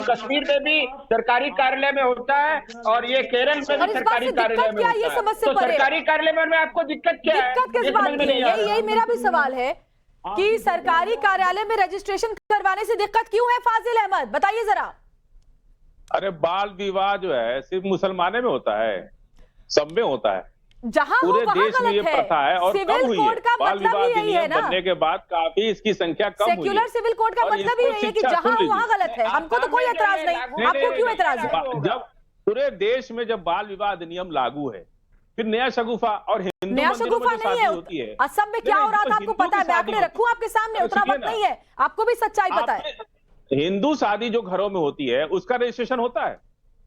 Speaker 7: कश्मीर में भी सरकारी कार्यालय में होता है और ये केरल में भी सरकारी कार्यालय में होता है। तो सरकारी कार्यालय में आपको दिक्कत क्या है?
Speaker 1: यही मेरा भी सवाल है कि सरकारी कार्यालय में रजिस्ट्रेशन करवाने से दिक्कत क्यों है? फाजिल अहमद बताइए जरा।
Speaker 6: अरे बाल विवाह जो है सिर्फ मुसलमानों में होता है, सब में होता है,
Speaker 1: जहां
Speaker 6: पूरे देश में ये प्रथा है। और
Speaker 1: सिविल कोड का मतलब ही यही है ना,
Speaker 6: बनने के बाद काफी इसकी संख्या कम हुई है।
Speaker 1: सेक्युलर सिविल कोड का मतलब ही यही है कि जहां वहां गलत है। हमको तो कोई एतराज नहीं, आपको क्यों एतराज है?
Speaker 6: जब पूरे देश में जब बाल विवाह अधिनियम लागू है, फिर नया शगुफा और हिंदू
Speaker 1: नया शगुफा नहीं है। असम में क्या हो रहा था आपको पता है? मैं आंकड़े रखूं आपके सामने, उतना वक्त नहीं है, आपको भी सच्चाई पता है।
Speaker 6: हिंदू शादी जो घरों में होती है उसका रजिस्ट्रेशन होता है,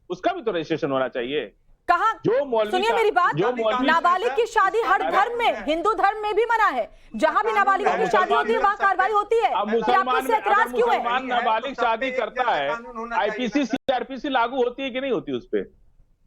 Speaker 6: उसका भी तो रजिस्ट्रेशन होना चाहिए।
Speaker 1: कहा, सुनिए मेरी बात, नाबालिग की शादी हर धर्म में, हिंदू धर्म में भी मना है, जहां भी नाबालिगों की शादी होती है वहां कार्रवाई होती है।
Speaker 6: मुसलमान क्यों है? नाबालिग शादी करता है, आईपीसी सीआरपीसी लागू होती है कि नहीं होती उस पर?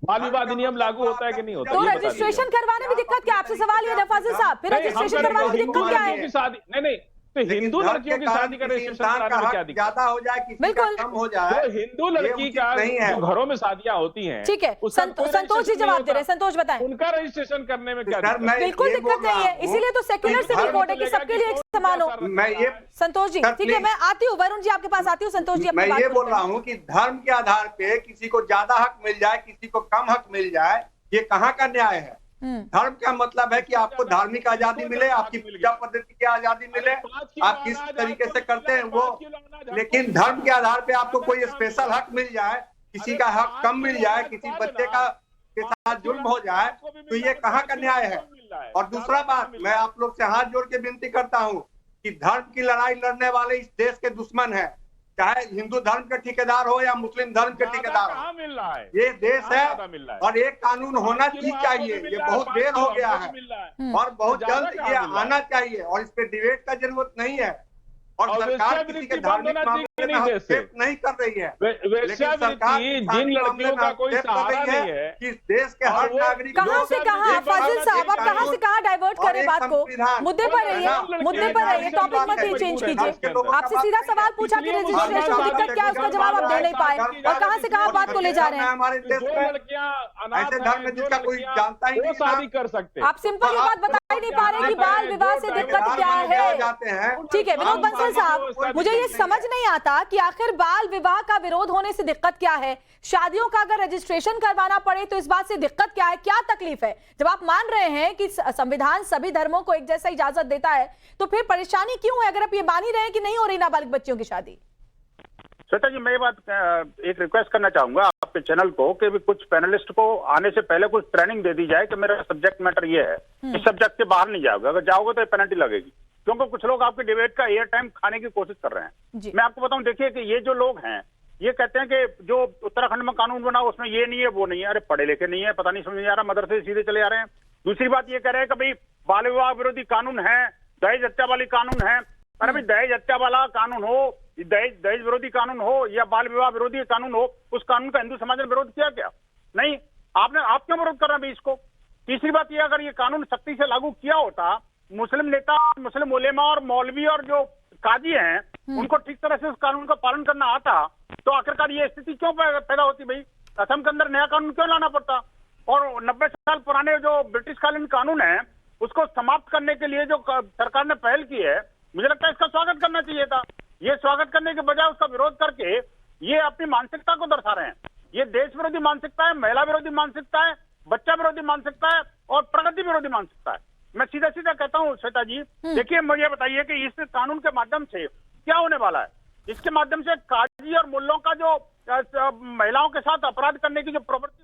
Speaker 6: बाल विवाह अधिनियम लागू होता है कि नहीं होता?
Speaker 1: तो
Speaker 6: ये बता दीजिए।
Speaker 1: रजिस्ट्रेशन करवाने में दिक्कत क्या? आपसे सवाल ये फाजिल साहब, फिर
Speaker 6: नहीं, हम
Speaker 1: रजिस्ट्रेशन
Speaker 6: करेंगे
Speaker 1: करवाने में
Speaker 6: हिंदू
Speaker 1: दिक्कत क्या
Speaker 6: लड़कियों
Speaker 1: है?
Speaker 6: की शादी, नहीं तो हिंदू लड़कियों की शादी का रजिस्ट्रेशन कराने में क्या दिक्कत?
Speaker 9: ज्यादा हो जाए, किसी का
Speaker 1: बिल्कुल।
Speaker 9: कम हो जाए,
Speaker 6: तो हिंदू लड़की
Speaker 9: उचित
Speaker 6: का
Speaker 9: नहीं है।
Speaker 6: जो घरों में शादियां होती हैं,
Speaker 1: ठीक है,
Speaker 6: उसका कोई
Speaker 1: संतोष जी
Speaker 6: रजिस्ट्रेशन
Speaker 1: जवाब
Speaker 6: नहीं
Speaker 1: दे रहे हैं।
Speaker 6: होता।
Speaker 1: संतोष बताएं।
Speaker 6: उनका रजिस्ट्रेशन करने में क्या
Speaker 9: सर,
Speaker 6: दिक्कत?
Speaker 9: मैं
Speaker 1: बिल्कुल
Speaker 9: ये
Speaker 1: दिक्कत
Speaker 9: बोल रहा
Speaker 1: नहीं है,
Speaker 9: हूं
Speaker 1: इसीलिए तो सेक्युलर
Speaker 9: कि
Speaker 1: सिविल
Speaker 9: धर्म
Speaker 1: कोड है कि सबके लिए एक समान हो।
Speaker 9: मैं ये
Speaker 1: संतोष जी
Speaker 9: सर,
Speaker 1: ठीक है,
Speaker 9: प्लीज।
Speaker 1: मैं आती हूँ, वरुण जी आपके पास आती हूँ। संतोष जी
Speaker 9: मैं
Speaker 1: अपनी बात
Speaker 9: ये
Speaker 1: पूरी
Speaker 9: बोल रहा
Speaker 1: करें।
Speaker 9: हूँ कि धर्म के आधार पे किसी को ज्यादा हक मिल जाए, किसी को कम हक मिल जाए, ये कहाँ का न्याय है? धर्म का मतलब है कि आपको धार्मिक आजादी मिले, आपकी पूजा पद्धति की आजादी मिले, आप किस तरीके से करते हैं वो, लेकिन धर्म के आधार पे आपको कोई स्पेशल हक मिल जाए, किसी का हक कम मिल जाए, किसी बच्चे का के साथ जुल्म हो जाए, तो ये कहाँ का न्याय है? और दूसरा बात, मैं आप लोग से हाथ जोड़ के विनती करता हूँ कि धर्म की लड़ाई लड़ने वाले इस देश के दुश्मन हैं, चाहे हिंदू धर्म के ठेकेदार हो या मुस्लिम धर्म के ठेकेदार हो।
Speaker 6: मिल रहा है,
Speaker 9: ये देश है
Speaker 6: है
Speaker 9: और एक कानून होना चाहिए। ये बहुत देर हो गया है और बहुत जल्द ये आना चाहिए और इस पे डिबेट का जरूरत नहीं है। और सरकार किसी के धार्मिक मामले में हस्तक्षेप नहीं कर रही है, लेकिन सरकार
Speaker 6: जिन लड़कियों का कोई सहारा नहीं है
Speaker 9: कि इस देश के हर नागरिक
Speaker 1: कहाँ से कहाँ फाजिल साहब, आप कहाँ से कहाँ डाइवर्ट करें बात को? मुद्दे पर रहिए, मुद्दे पर रहिए, टॉपिक मत ही चेंज कीजिए। आपसे सीधा सवाल पूछा कि रजिस्ट्रेशन दिक्कत क्या है, उसका जवाब आप दे नहीं पाए और कहाँ से कहाँ बात को ले जा रहे हैं।
Speaker 9: हमारे देश में ऐसे धर्म में जिसका कोई जानता ही नहीं,
Speaker 6: शादी कर सकते।
Speaker 1: आप सिंपल ये बात बता ही नहीं पा रहे कि बाल विवाह से दिक्कत क्या है। ठीक है विनोद बंसल साहब, मुझे ये समझ नहीं आता कि आखिर बाल विवाह का विरोध होने से दिक्कत क्या है? शादियों का अगर रजिस्ट्रेशन करवाना पड़े तो इस बात से दिक्कत क्या है? क्या तकलीफ है? जब आप मान रहे हैं कि संविधान सभी धर्मों को एक जैसा इजाजत देता है, तो फिर परेशानी क्यों है अगर आप ये मान ही रहे हैं कि नहीं हो रही नाबालिग बच्चियों की शादी?
Speaker 11: श्वेता जी, मैं ये बात एक रिक्वेस्ट करना चाहूंगा आपके चैनल को कि भी कुछ पैनलिस्ट को आने से पहले कुछ ट्रेनिंग दे दी जाए कि मेरा सब्जेक्ट मैटर ये है, इस सब्जेक्ट के बाहर नहीं जाओगे, अगर जाओगे तो पेनल्टी लगेगी, क्योंकि कुछ लोग आपके डिबेट का एयर टाइम खाने की कोशिश कर रहे हैं। मैं आपको बताऊं, देखिए कि ये जो लोग हैं ये कहते हैं कि जो उत्तराखंड में कानून बना उसमें ये नहीं है वो नहीं है। अरे पढ़े लिखे नहीं है, पता नहीं समझ नहीं आ रहा, मदरसे सीधे चले आ रहे हैं। दूसरी बात ये कह रहे हैं कि भाई बाल विवाह विरोधी कानून है, दहेज हत्या वाली कानून है। अरे भाई दहेज हत्या वाला कानून हो, दहेज विरोधी कानून हो या बाल विवाह विरोधी कानून हो, उस कानून का हिंदू समाज ने विरोध किया क्या? नहीं। आप क्यों विरोध कर रहे हैं इसको? तीसरी बात ये, अगर ये कानून सख्ती से लागू किया होता, मुस्लिम नेता, मुस्लिम उलेमा और मौलवी और जो काजी हैं उनको ठीक तरह से उस कानून का पालन करना आता, तो आखिरकार ये स्थिति क्यों पैदा होती? भाई असम के अंदर नया कानून क्यों लाना पड़ता? और 90 साल पुराने जो ब्रिटिश कालीन कानून है उसको समाप्त करने के लिए जो सरकार ने पहल की है, मुझे लगता है इसका स्वागत करना चाहिए था। ये स्वागत करने के बजाय उसका विरोध करके ये अपनी मानसिकता को दर्शा रहे हैं। ये देश विरोधी मानसिकता है, महिला विरोधी मानसिकता है, बच्चा विरोधी मानसिकता है और प्रगति विरोधी मानसिकता है। मैं सीधा सीधा कहता हूँ श्वेता जी, देखिए मुझे बताइए कि इस कानून के माध्यम से क्या होने वाला है? इसके माध्यम से काजी और मुल्लों का जो महिलाओं के साथ अपराध करने की जो प्रवृत्ति,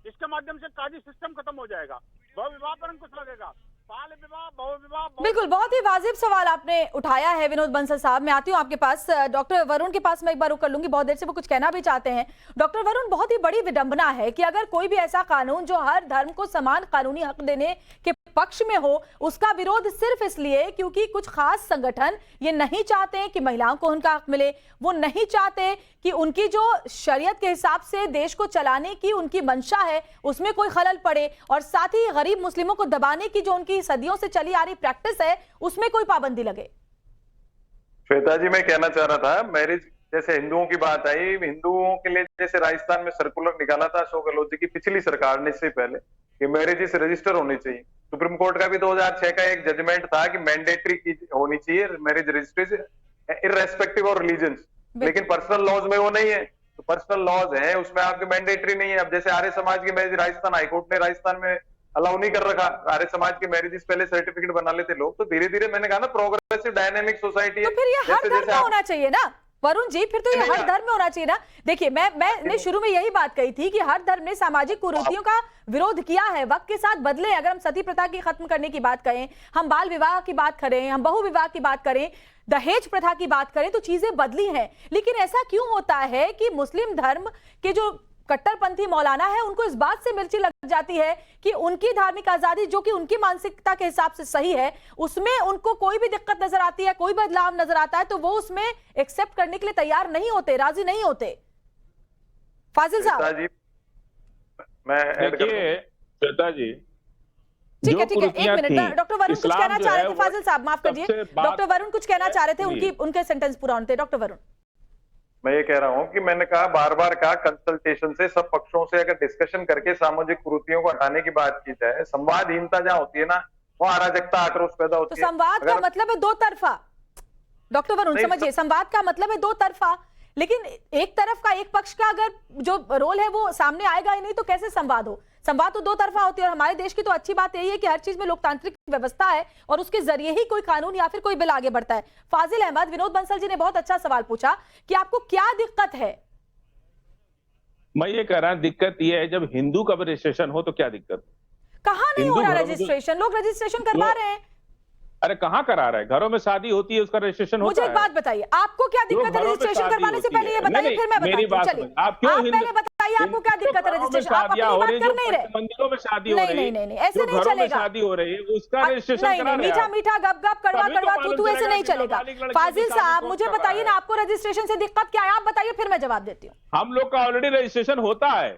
Speaker 11: इसके माध्यम से काजी सिस्टम खत्म हो जाएगा, बहु विवाह पर अंकुश लगेगा, बाल विवाह, बहु विवाह।
Speaker 1: बिल्कुल, बहुत ही वाजिब सवाल आपने उठाया है विनोद बंसल साहब। मैं आती हूँ आपके पास, डॉक्टर वरुण के पास मैं एक बार रुक कर लूंगी, बहुत देर से वो कुछ कहना भी चाहते हैं। डॉक्टर वरुण, बहुत ही बड़ी विडंबना है कि अगर कोई भी ऐसा कानून जो हर धर्म को समान कानूनी हक देने के पक्ष में हो, उसका विरोध सिर्फ इसलिए क्योंकि कुछ खास संगठन ये नहीं चाहते कि महिलाओं को उनका हक मिले, वो नहीं चाहते कि उनकी जो शरीयत के हिसाब से देश को चलाने की उनकी मंशा है उसमें कोई खलल पड़े, और साथ ही गरीब मुस्लिमों को दबाने की जो उनकी सदियों से चली आ रही प्रैक्टिस है उसमें कोई पाबंदी लगे।
Speaker 8: श्वेता जी, मैं कहना चाह रहा था, मैरिज जैसे हिंदुओं की बात आई, हिंदुओं के लिए जैसे राजस्थान में सर्कुलर निकाला था अशोक गहलोत जी की पिछली सरकार ने, इससे पहले कि मैरिज रजिस्टर होनी चाहिए। सुप्रीम कोर्ट का भी 2006 का एक जजमेंट था कि मैंडेटरी होनी चाहिए marriage registration irrespective of religion, लेकिन पर्सनल लॉज में वो नहीं है। तो पर्सनल लॉज है उसमें आपके मैंडेटरी नहीं है। अब जैसे आर्य समाज की मैरिज राजस्थान हाईकोर्ट ने राजस्थान में अलाउ नहीं कर रखा, आर्य समाज के मैरिजेस पहले सर्टिफिकेट बना लेते लोग, तो धीरे धीरे मैंने कहा ना प्रोग्रेसिव डायनेमिक सोसाइटी है।
Speaker 1: तो फिर ये हर धर्म में होना चाहिए ना वरुण जी, फिर तो ये हर धर्म में होना चाहिए ना। देखिए मैंने शुरू में यही बात कही थी कि हर धर्म ने सामाजिक कुरीतियों का विरोध किया है, वक्त के साथ बदले। अगर हम सती प्रथा की खत्म करने की बात करें, हम बाल विवाह की बात करें, हम बहु विवाह की बात करें, दहेज प्रथा की बात करें, तो चीजें बदली हैं। लेकिन ऐसा क्यों होता है कि मुस्लिम धर्म के जो कट्टरपंथी मौलाना है उनको इस बात से मिर्ची लग जाती है कि उनकी धार्मिक आजादी जो कि उनकी मानसिकता के हिसाब से सही है, उसमें उनको कोई भी दिक्कत नजर आती है, कोई बदलाव नजर आता है तो वो उसमें एक्सेप्ट करने के लिए तैयार नहीं होते, राजी नहीं होते। फाजिल साहब
Speaker 8: श्वेता जी, मैं ऐड कर
Speaker 6: देखिए श्वेता जी,
Speaker 1: ठीक है
Speaker 6: जो
Speaker 1: ठीक है, एक
Speaker 6: कुरीतियां
Speaker 1: मिनट,
Speaker 6: थीं,
Speaker 1: डॉक्टर वरुण कुछ
Speaker 6: इस्लाम
Speaker 1: कहना
Speaker 6: जो
Speaker 1: चाह रहे
Speaker 6: है
Speaker 1: थे।
Speaker 6: वो
Speaker 1: फाजिल साहब माफ करिए,
Speaker 6: सबसे बात-
Speaker 1: डॉक्टर वरुण कुछ कहना चाह रहे थे,
Speaker 6: जी।
Speaker 1: उनके सेंटेंस पूरा होने थे। डॉक्टर वरुण
Speaker 8: मैं ये कह रहा हूँ कि मैंने कहा बार बार कहा कंसल्टेशन से सब पक्षों से अगर डिस्कशन करके सामाजिक कुरीतियों को हटाने की बात की जाए, संवादहीनता जहाँ होती है ना, वहाँ अराजकता आक्रोश पैदा
Speaker 1: तो
Speaker 8: होती है।
Speaker 1: संवाद का मतलब है दो तरफा। डॉक्टर वरुण
Speaker 8: नहीं,
Speaker 1: समझिए, संवाद का मतलब है दो तरफा, लेकिन एक तरफ का, एक पक्ष का अगर जो रोल है वो सामने आएगा ही नहीं तो कैसे संवाद हो? संवाद तो दो तरफा होती है। और हमारे देश की तो अच्छी बात यही है कि हर चीज में लोकतांत्रिक व्यवस्था है और उसके जरिए ही कोई कानून या फिर कोई बिल आगे बढ़ता है। फाजिल अहमद, विनोद बंसल जी ने बहुत अच्छा सवाल पूछा कि आपको क्या दिक्कत है?
Speaker 6: मैं ये कह रहा हूं दिक्कत ये है जब हिंदू का रजिस्ट्रेशन हो तो क्या दिक्कत?
Speaker 1: कहाँ नहीं
Speaker 6: हिंदू
Speaker 1: हो रहा
Speaker 6: घरों में
Speaker 1: रजिस्ट्रेशन? लोग रजिस्ट्रेशन करवा रहे हैं।
Speaker 6: अरे कहाँ करा रहा है? घरों में शादी होती है, उसका रजिस्ट्रेशन होता
Speaker 1: मुझे
Speaker 6: है।
Speaker 1: एक बात बताइए, आपको क्या दिक्कत है
Speaker 6: घरों में
Speaker 1: रजिस्ट्रेशन
Speaker 6: शादी
Speaker 1: करवाने से?
Speaker 6: होती
Speaker 1: पहले
Speaker 6: है।
Speaker 1: ये बताइए,
Speaker 6: नहीं,
Speaker 1: फिर मैं
Speaker 6: मेरी
Speaker 1: बताती हूँ।
Speaker 6: बात
Speaker 1: चलिए
Speaker 6: सुनिए। आप क्यों
Speaker 1: पहले बताइए आपको क्या दिक्कत है रजिस्ट्रेशन? आप अपनी बात कर नहीं रहे।
Speaker 6: मंदिरों में शादी हो
Speaker 1: नहीं,
Speaker 6: रही
Speaker 1: नहीं,
Speaker 6: है,
Speaker 1: नहीं, नहीं, ऐसे
Speaker 6: जो
Speaker 1: नहीं
Speaker 6: घरों में
Speaker 1: चलेगा।
Speaker 6: शादी हो रही है उसका रजिस्ट्रेशन
Speaker 1: नहीं
Speaker 6: करा
Speaker 1: नहीं,
Speaker 6: रहे हैं
Speaker 1: मीठा
Speaker 6: आप।
Speaker 1: मीठा गप गप कड़वा
Speaker 6: तभी तो
Speaker 1: कड़वा
Speaker 6: मालूम
Speaker 1: तू ऐसे
Speaker 6: चलेगा
Speaker 1: नहीं
Speaker 6: कि
Speaker 1: चलेगा।
Speaker 6: नाबालिग लड़की की
Speaker 1: फाजिल
Speaker 6: शादी
Speaker 1: साहब
Speaker 6: कौन
Speaker 1: मुझे
Speaker 6: करवा
Speaker 1: बताइए
Speaker 6: रहा
Speaker 1: ना,
Speaker 6: है?
Speaker 1: आपको रजिस्ट्रेशन से दिक्कत क्या है? आप बताइए, फिर मैं जवाब देती हूँ।
Speaker 6: हम लोग का ऑलरेडी रजिस्ट्रेशन होता है,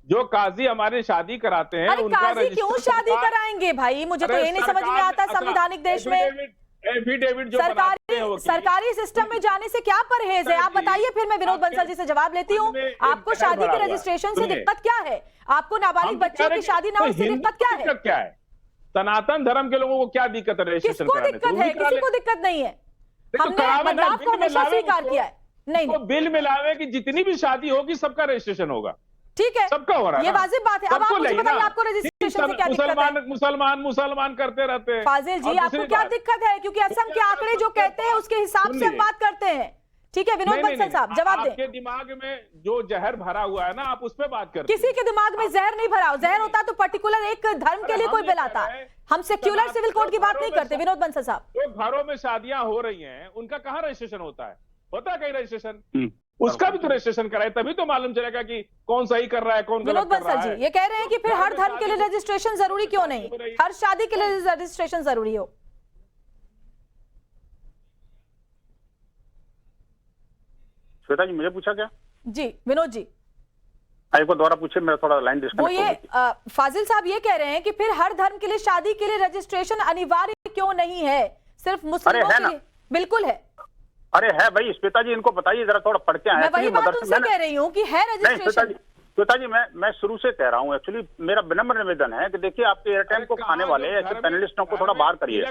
Speaker 6: जो काजी हमारे शादी कराते हैं
Speaker 1: अरे
Speaker 6: उनका
Speaker 1: काजी क्यों
Speaker 6: रजिस्ट्रेशन
Speaker 1: शादी
Speaker 6: होता है।
Speaker 1: कराएंगे भाई? मुझे तो
Speaker 6: अरे
Speaker 1: ये नहीं समझ में
Speaker 6: सरकार
Speaker 1: आता
Speaker 6: ने-
Speaker 1: संवैधानिक देश में
Speaker 6: एफिडेविट जो बनाते हैं वकील,
Speaker 1: सरकारी सिस्टम में जाने से क्या परहेज है? आप बताइए, फिर मैं विनोद बंसल जी से जवाब लेती हूँ। आपको शादी के रजिस्ट्रेशन से दिक्कत क्या है? आपको नाबालिग बच्चे की शादी ना हो उससे दिक्कत क्या है?
Speaker 6: क्या है? सनातन धर्म के लोगों को क्या दिक्कत है रजिस्ट्रेशन
Speaker 1: किसको
Speaker 6: कराने
Speaker 1: दिक्कत
Speaker 6: से?
Speaker 1: है? किसी को दिक्कत नहीं है। हमने बदलाव को हमेशा स्वीकार किया है। नहीं,
Speaker 6: बिल में लावे कि जितनी भी शादी होगी सबका रजिस्ट्रेशन होगा।
Speaker 1: ठीक है,
Speaker 6: सबका हो रहा है
Speaker 1: ये
Speaker 6: ना?
Speaker 1: वाजिब बात है। अब आप
Speaker 6: सबको
Speaker 1: मुझे
Speaker 6: लेना।
Speaker 1: बताइए, आपको रजिस्ट्रेशन से क्या दिक्कत है?
Speaker 6: मुसलमान करते रहते हैं।
Speaker 1: फाजिल जी,
Speaker 6: और
Speaker 1: आपको
Speaker 6: दूसरी
Speaker 1: क्या
Speaker 6: बात,
Speaker 1: दिक्कत है? क्योंकि असम के आंकड़े जो कहते हैं उसके हिसाब से हम
Speaker 6: सुनिए।
Speaker 1: बात करते हैं। ठीक है विनोद
Speaker 6: नहीं, नहीं,
Speaker 1: बंसल साहब, जवाब दें।
Speaker 6: आपके दिमाग में जो जहर भरा हुआ है ना, आप उस पर बात करते हैं।
Speaker 1: किसी के दिमाग में जहर नहीं भरा हो। जहर होता तो पर्टिकुलर एक धर्म के लिए कोई बिल आता। हम सेक्युलर सिविल कोड की बात नहीं करते विनोद बंसल साहब।
Speaker 6: जो घरों में शादियां हो रही हैं उनका कहाँ रजिस्ट्रेशन होता है? होता है कहीं रजिस्ट्रेशन? उसका भी तो रजिस्ट्रेशन कराए, तभी तो मालूम चलेगा कि कौन सही कर रहा है, कौन
Speaker 1: विनोद
Speaker 6: गलत कर
Speaker 1: बंसल
Speaker 6: रहा
Speaker 1: जी
Speaker 6: है।
Speaker 1: ये कह रहे हैं कि फिर हर धर्म के लिए रजिस्ट्रेशन जरूरी क्यों नहीं? हर शादी के लिए रजिस्ट्रेशन जरूरी हो?
Speaker 11: श्वेता जी मुझे पूछा क्या?
Speaker 1: जी विनोद जी,
Speaker 11: एक बार दोबारा पूछे, मेरा थोड़ा लाइन
Speaker 1: वो
Speaker 11: डिस्कनेक्ट हो
Speaker 1: ये
Speaker 11: गई थी।
Speaker 1: फाजिल साहब ये कह रहे हैं कि फिर हर धर्म के लिए शादी के लिए रजिस्ट्रेशन अनिवार्य क्यों नहीं है, सिर्फ मुस्लिमों
Speaker 11: है
Speaker 1: के
Speaker 11: ना।
Speaker 1: लिए? बिल्कुल है।
Speaker 11: अरे है भाई, श्वेता जी इनको बताइए जरा, थोड़ा पढ़ के आए।
Speaker 1: मैं वही बात उनसे कह रही हूँ कि है
Speaker 11: नहीं श्वेता
Speaker 1: रजिस्ट्रेशन।
Speaker 11: जी, श्वेता जी मैं शुरू से कह रहा हूँ, एक्चुअली मेरा विनम्र निवेदन है कि देखिए आपके एयर टाइम को खाने वाले ऐसे पैनलिस्टों को थोड़ा बाहर करिए।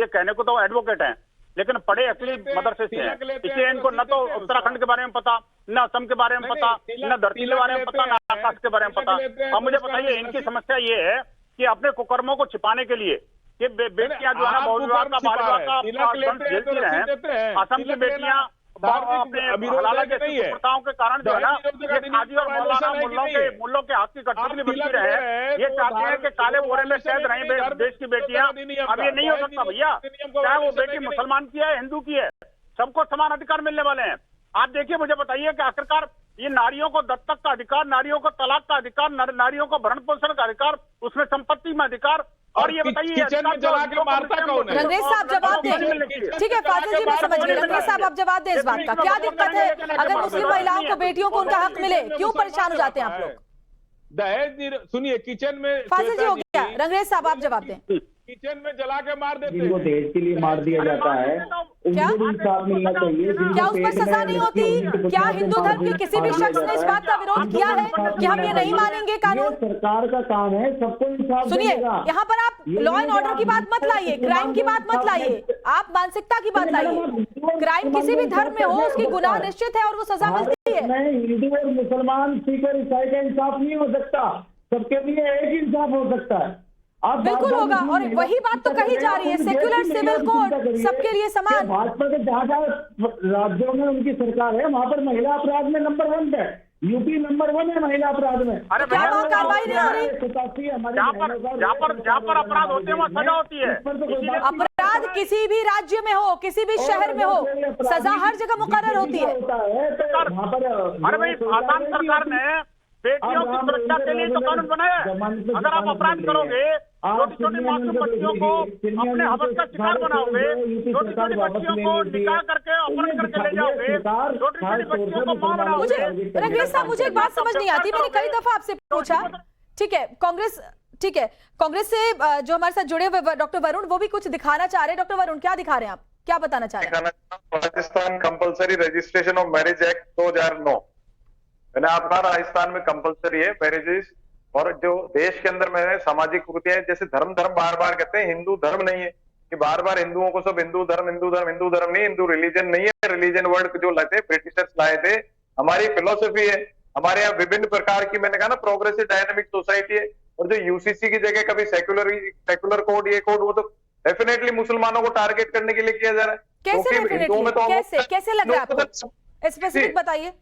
Speaker 11: ये कहने को तो एडवोकेट हैं, लेकिन पढ़े एक्चुअली मदरसे से हैं, इसलिए इनको न तो उत्तराखंड के बारे में पता, न असम के बारे में पता, न धरती के बारे में पता, न आकाश के बारे में पता। अब मुझे बताइए, इनकी समस्या ये है कि अपने कुकर्मों को छिपाने के लिए ये बेटियां जो है ना बहु विवाह का बाल विवाह का दंड झेलती रहे। असम की बेटियां अपने हलाला जैसी प्रथाओं के कारण जो है ना, ये काजी और मौलाना मुल्लों के हाथ की कठपुतली बनती रहे। ये चाहते हैं कि काले बोरे में कैद रहें देश की बेटियां। अब ये नहीं हो सकता भैया, चाहे वो बेटी मुसलमान की है, हिंदू की है, सबको समान अधिकार मिलने वाले हैं। आप देखिए, मुझे बताइए कि आखिरकार ये नारियों को दत्तक का अधिकार, नारियों को तलाक का अधिकार, नारियों को भरण पोषण का अधिकार, उसमें संपत्ति में अधिकार, और ये बताइए
Speaker 6: किचन में जला के मारता कौन है?
Speaker 1: रंगरेज साहब जवाब दें। ठीक है फाजिल जी, मैं समझ गई। रंगरेज साहब आप जवाब दें इस बात का, क्या दिक्कत है अगर मुस्लिम महिलाओं को, बेटियों को उनका हक मिले? क्यों परेशान हो जाते हैं आप लोग?
Speaker 6: दहेज सुनिए, किचन में
Speaker 1: फाजिल जी हो गया। रंगरेज साहब आप जवाब दें।
Speaker 6: किचन में जला के मार देते
Speaker 10: जिनको
Speaker 6: हैं।
Speaker 10: दहेज के लिए मार दिया जाता है
Speaker 1: क्या?
Speaker 10: उनको भी इंसाफ मिलना चाहिए।
Speaker 1: क्या उस पर सजा नहीं होती? क्या हिंदू धर्म के किसी भी शख्स ने इस बात का विरोध किया है कि हम ये नहीं मानेंगे कानून?
Speaker 10: सरकार का काम है सबको इंसाफ
Speaker 1: सुनिए,
Speaker 10: देगा।
Speaker 1: यहाँ पर आप लॉ एंड ऑर्डर की बात मत लाइए, क्राइम की बात मत लाइए, आप मानसिकता की बात लाइए। क्राइम किसी भी धर्म में हो, उसकी गुनाह निश्चित है और वो सजा मिलती है।
Speaker 10: हिंदू और मुसलमान, सिख और ईसाई का इंसाफ नहीं हो सकता, सबके लिए एक इंसाफ हो सकता है।
Speaker 1: बिल्कुल होगा, और वही बात तो कही जा रही है, सेक्युलर सिविल कोड सबके लिए समान।
Speaker 10: भाजपा के जहाँ राज्यों में उनकी सरकार है वहाँ पर महिला अपराध में नंबर 1 है, यूपी नंबर 1 है महिला अपराध में।
Speaker 11: अरे
Speaker 1: क्या वहाँ कार्रवाई नहीं हो रही?
Speaker 11: जहाँ पर अपराध होते हैं वहाँ सजा होती है।
Speaker 1: अपराध किसी भी राज्य में हो, किसी भी शहर में हो, सजा हर जगह मुकर्रर होती है।
Speaker 11: अरे भाई, आसाम सरकार ने बेटियों की सुरक्षा के लिए तो कानून बनाया है। अगर आप अपराध करोगे, छोटी छोटी मासूम बच्चियों को अपने हवस का शिकार बनाओगे, छोटी छोटी बच्चियों को निकाह करके अपहरण करके ले चले जाओगे,
Speaker 10: सरकार
Speaker 11: छोटी-छोटी बच्चियों को मार रहा
Speaker 1: मुझे
Speaker 11: है।
Speaker 1: रंगरेज साहब, मुझे एक बात समझ नहीं आती, मैंने कई दफा आपसे पूछा, ठीक है कांग्रेस से जो हमारे साथ जुड़े हुए डॉक्टर वरुण, वो भी कुछ दिखाना चाह रहे हैं। डॉक्टर वरुण, क्या दिखा रहे हैं आप, क्या बताना चाह रहे हैं?
Speaker 8: Rajasthan compulsory registration of marriage act 2009, मैंने अपना राजस्थान में कंपलसरी है मैरिजेस, और जो देश के अंदर मैंने सामाजिक कुरीतियां, जैसे धर्म बार बार कहते हैं, हिंदू धर्म नहीं है कि बार बार हिंदुओं को सब हिंदू धर्म नहीं, हिंदू रिलीजन नहीं है। रिलीजन वर्ड जो लाए थे ब्रिटिशर्स लाए थे, हमारी फिलोसफी है। हमारे यहाँ विभिन्न प्रकार की, मैंने कहा ना, प्रोग्रेसिव डायनामिक सोसाइटी है। और जो यूसीसी की जगह कभी सेक्युलर कोड, ये कोड, वो तो डेफिनेटली मुसलमानों को टारगेट करने के लिए किया जा रहा है।
Speaker 1: कैसे
Speaker 8: हिंदुओं में तो
Speaker 1: कैसे लग रहा है आपको, स्पेसिफिक बताइए।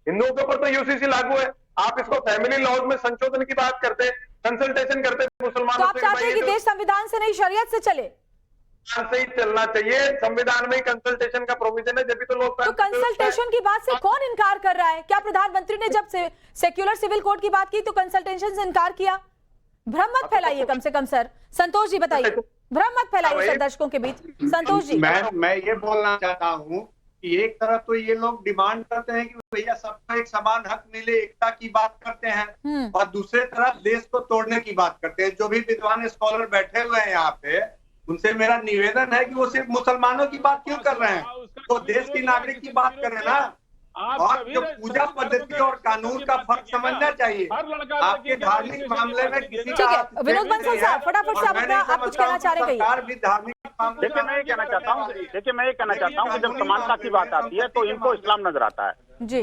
Speaker 8: हिंदुओं के ऊपर तो यूसीसी लागू है। आप इसको फैमिली लॉज में संशोधन की बात करते हैं, कंसल्टेशन करते हैं मुसलमानों से।
Speaker 1: तो आप चाहते हैं कि देश संविधान से नहीं शरीयत से चले?
Speaker 8: से ही चलना चाहिए, संविधान में ही कंसल्टेशन का प्रोविजन है, जब भी तो लोग।
Speaker 1: तो कंसल्टेशन की बात से कौन इनकार कर रहा है? क्या प्रधानमंत्री ने जब से सेक्युलर सिविल कोड की बात की तो कंसल्टेशन से इनकार किया? भ्रम मत फैलाइए कम से कम सर। संतोष जी बताइए, भ्रम मत फैलाइए सर दर्शकों के बीच। संतोष जी,
Speaker 9: मैं ये बोलना चाहता हूँ कि एक तरफ तो ये लोग डिमांड करते हैं कि भैया सबको एक समान हक मिले, एकता की बात करते हैं, और दूसरे तरफ देश को तोड़ने की बात करते हैं। जो भी विद्वान स्कॉलर बैठे हुए हैं यहाँ पे, उनसे मेरा निवेदन है कि वो सिर्फ मुसलमानों की बात क्यों कर रहे हैं, तो देश की नागरिक की बात करें ना। और जो पूजा पद्धति और कानून का फर्क समझना चाहिए। आपके धार्मिक मामले में किसी
Speaker 1: ठीक है, विनोद बंसल साहब फटाफट से आप कुछ कहना चाह रहे हैं?
Speaker 9: सरकार भी धार्मिक
Speaker 11: देखिए मैं ये कहना चाहता हूँ कि जब समानता की बात आती है तो इनको इस्लाम नजर आता है।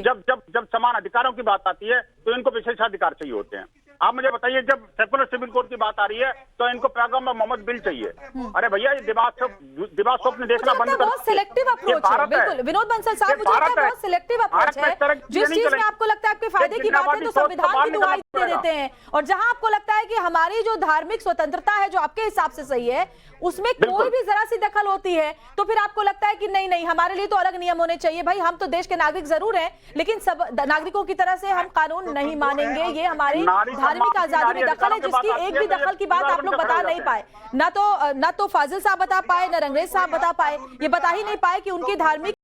Speaker 11: जब समान अधिकारों की बात आती है तो इनको विशेषाधिकार चाहिए होते हैं। आप मुझे बताइए, जब सेकुलर सिविल कोड की बात आ रही है तो इनको पैगम्बर मोहम्मद बिल चाहिए। अरे भैया, ये दिमाग स्वप्न देखना बंद कर।
Speaker 1: बहुत सिलेक्टिव अप्रोच है, बिल्कुल विनोद बंसल साहब, मुझे लगता है बहुत सिलेक्टिव अप्रोच है। जिस चीज में आपको लगता है आपके फायदे की बात है तो संविधान की दुहाई दे देते हैं, और जहां आपको लगता है कि हमारी जो धार्मिक स्वतंत्रता है जो आपके हिसाब से सही है, उसमें कोई भी जरा सी दखल होती है तो फिर आपको लगता है कि नहीं हमारे लिए तो अलग नियम होने चाहिए। भाई, हम तो देश के नागरिक जरूर हैं, लेकिन सब नागरिकों की तरह से हम कानून नहीं मानेंगे। ये हमारी धार्मिक आजादी में दखल है, जिसकी एक भी दखल की बात आप लोग बता नहीं पाए। ना तो फाजिल साहब बता पाए, ना रंगरेज साहब बता पाए, ये बता ही नहीं पाए कि उनकी धार्मिक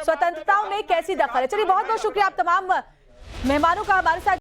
Speaker 1: स्वतंत्रताओं में कैसी दखल है। चलिए, बहुत बहुत शुक्रिया आप तमाम मेहमानों का हमारे साथ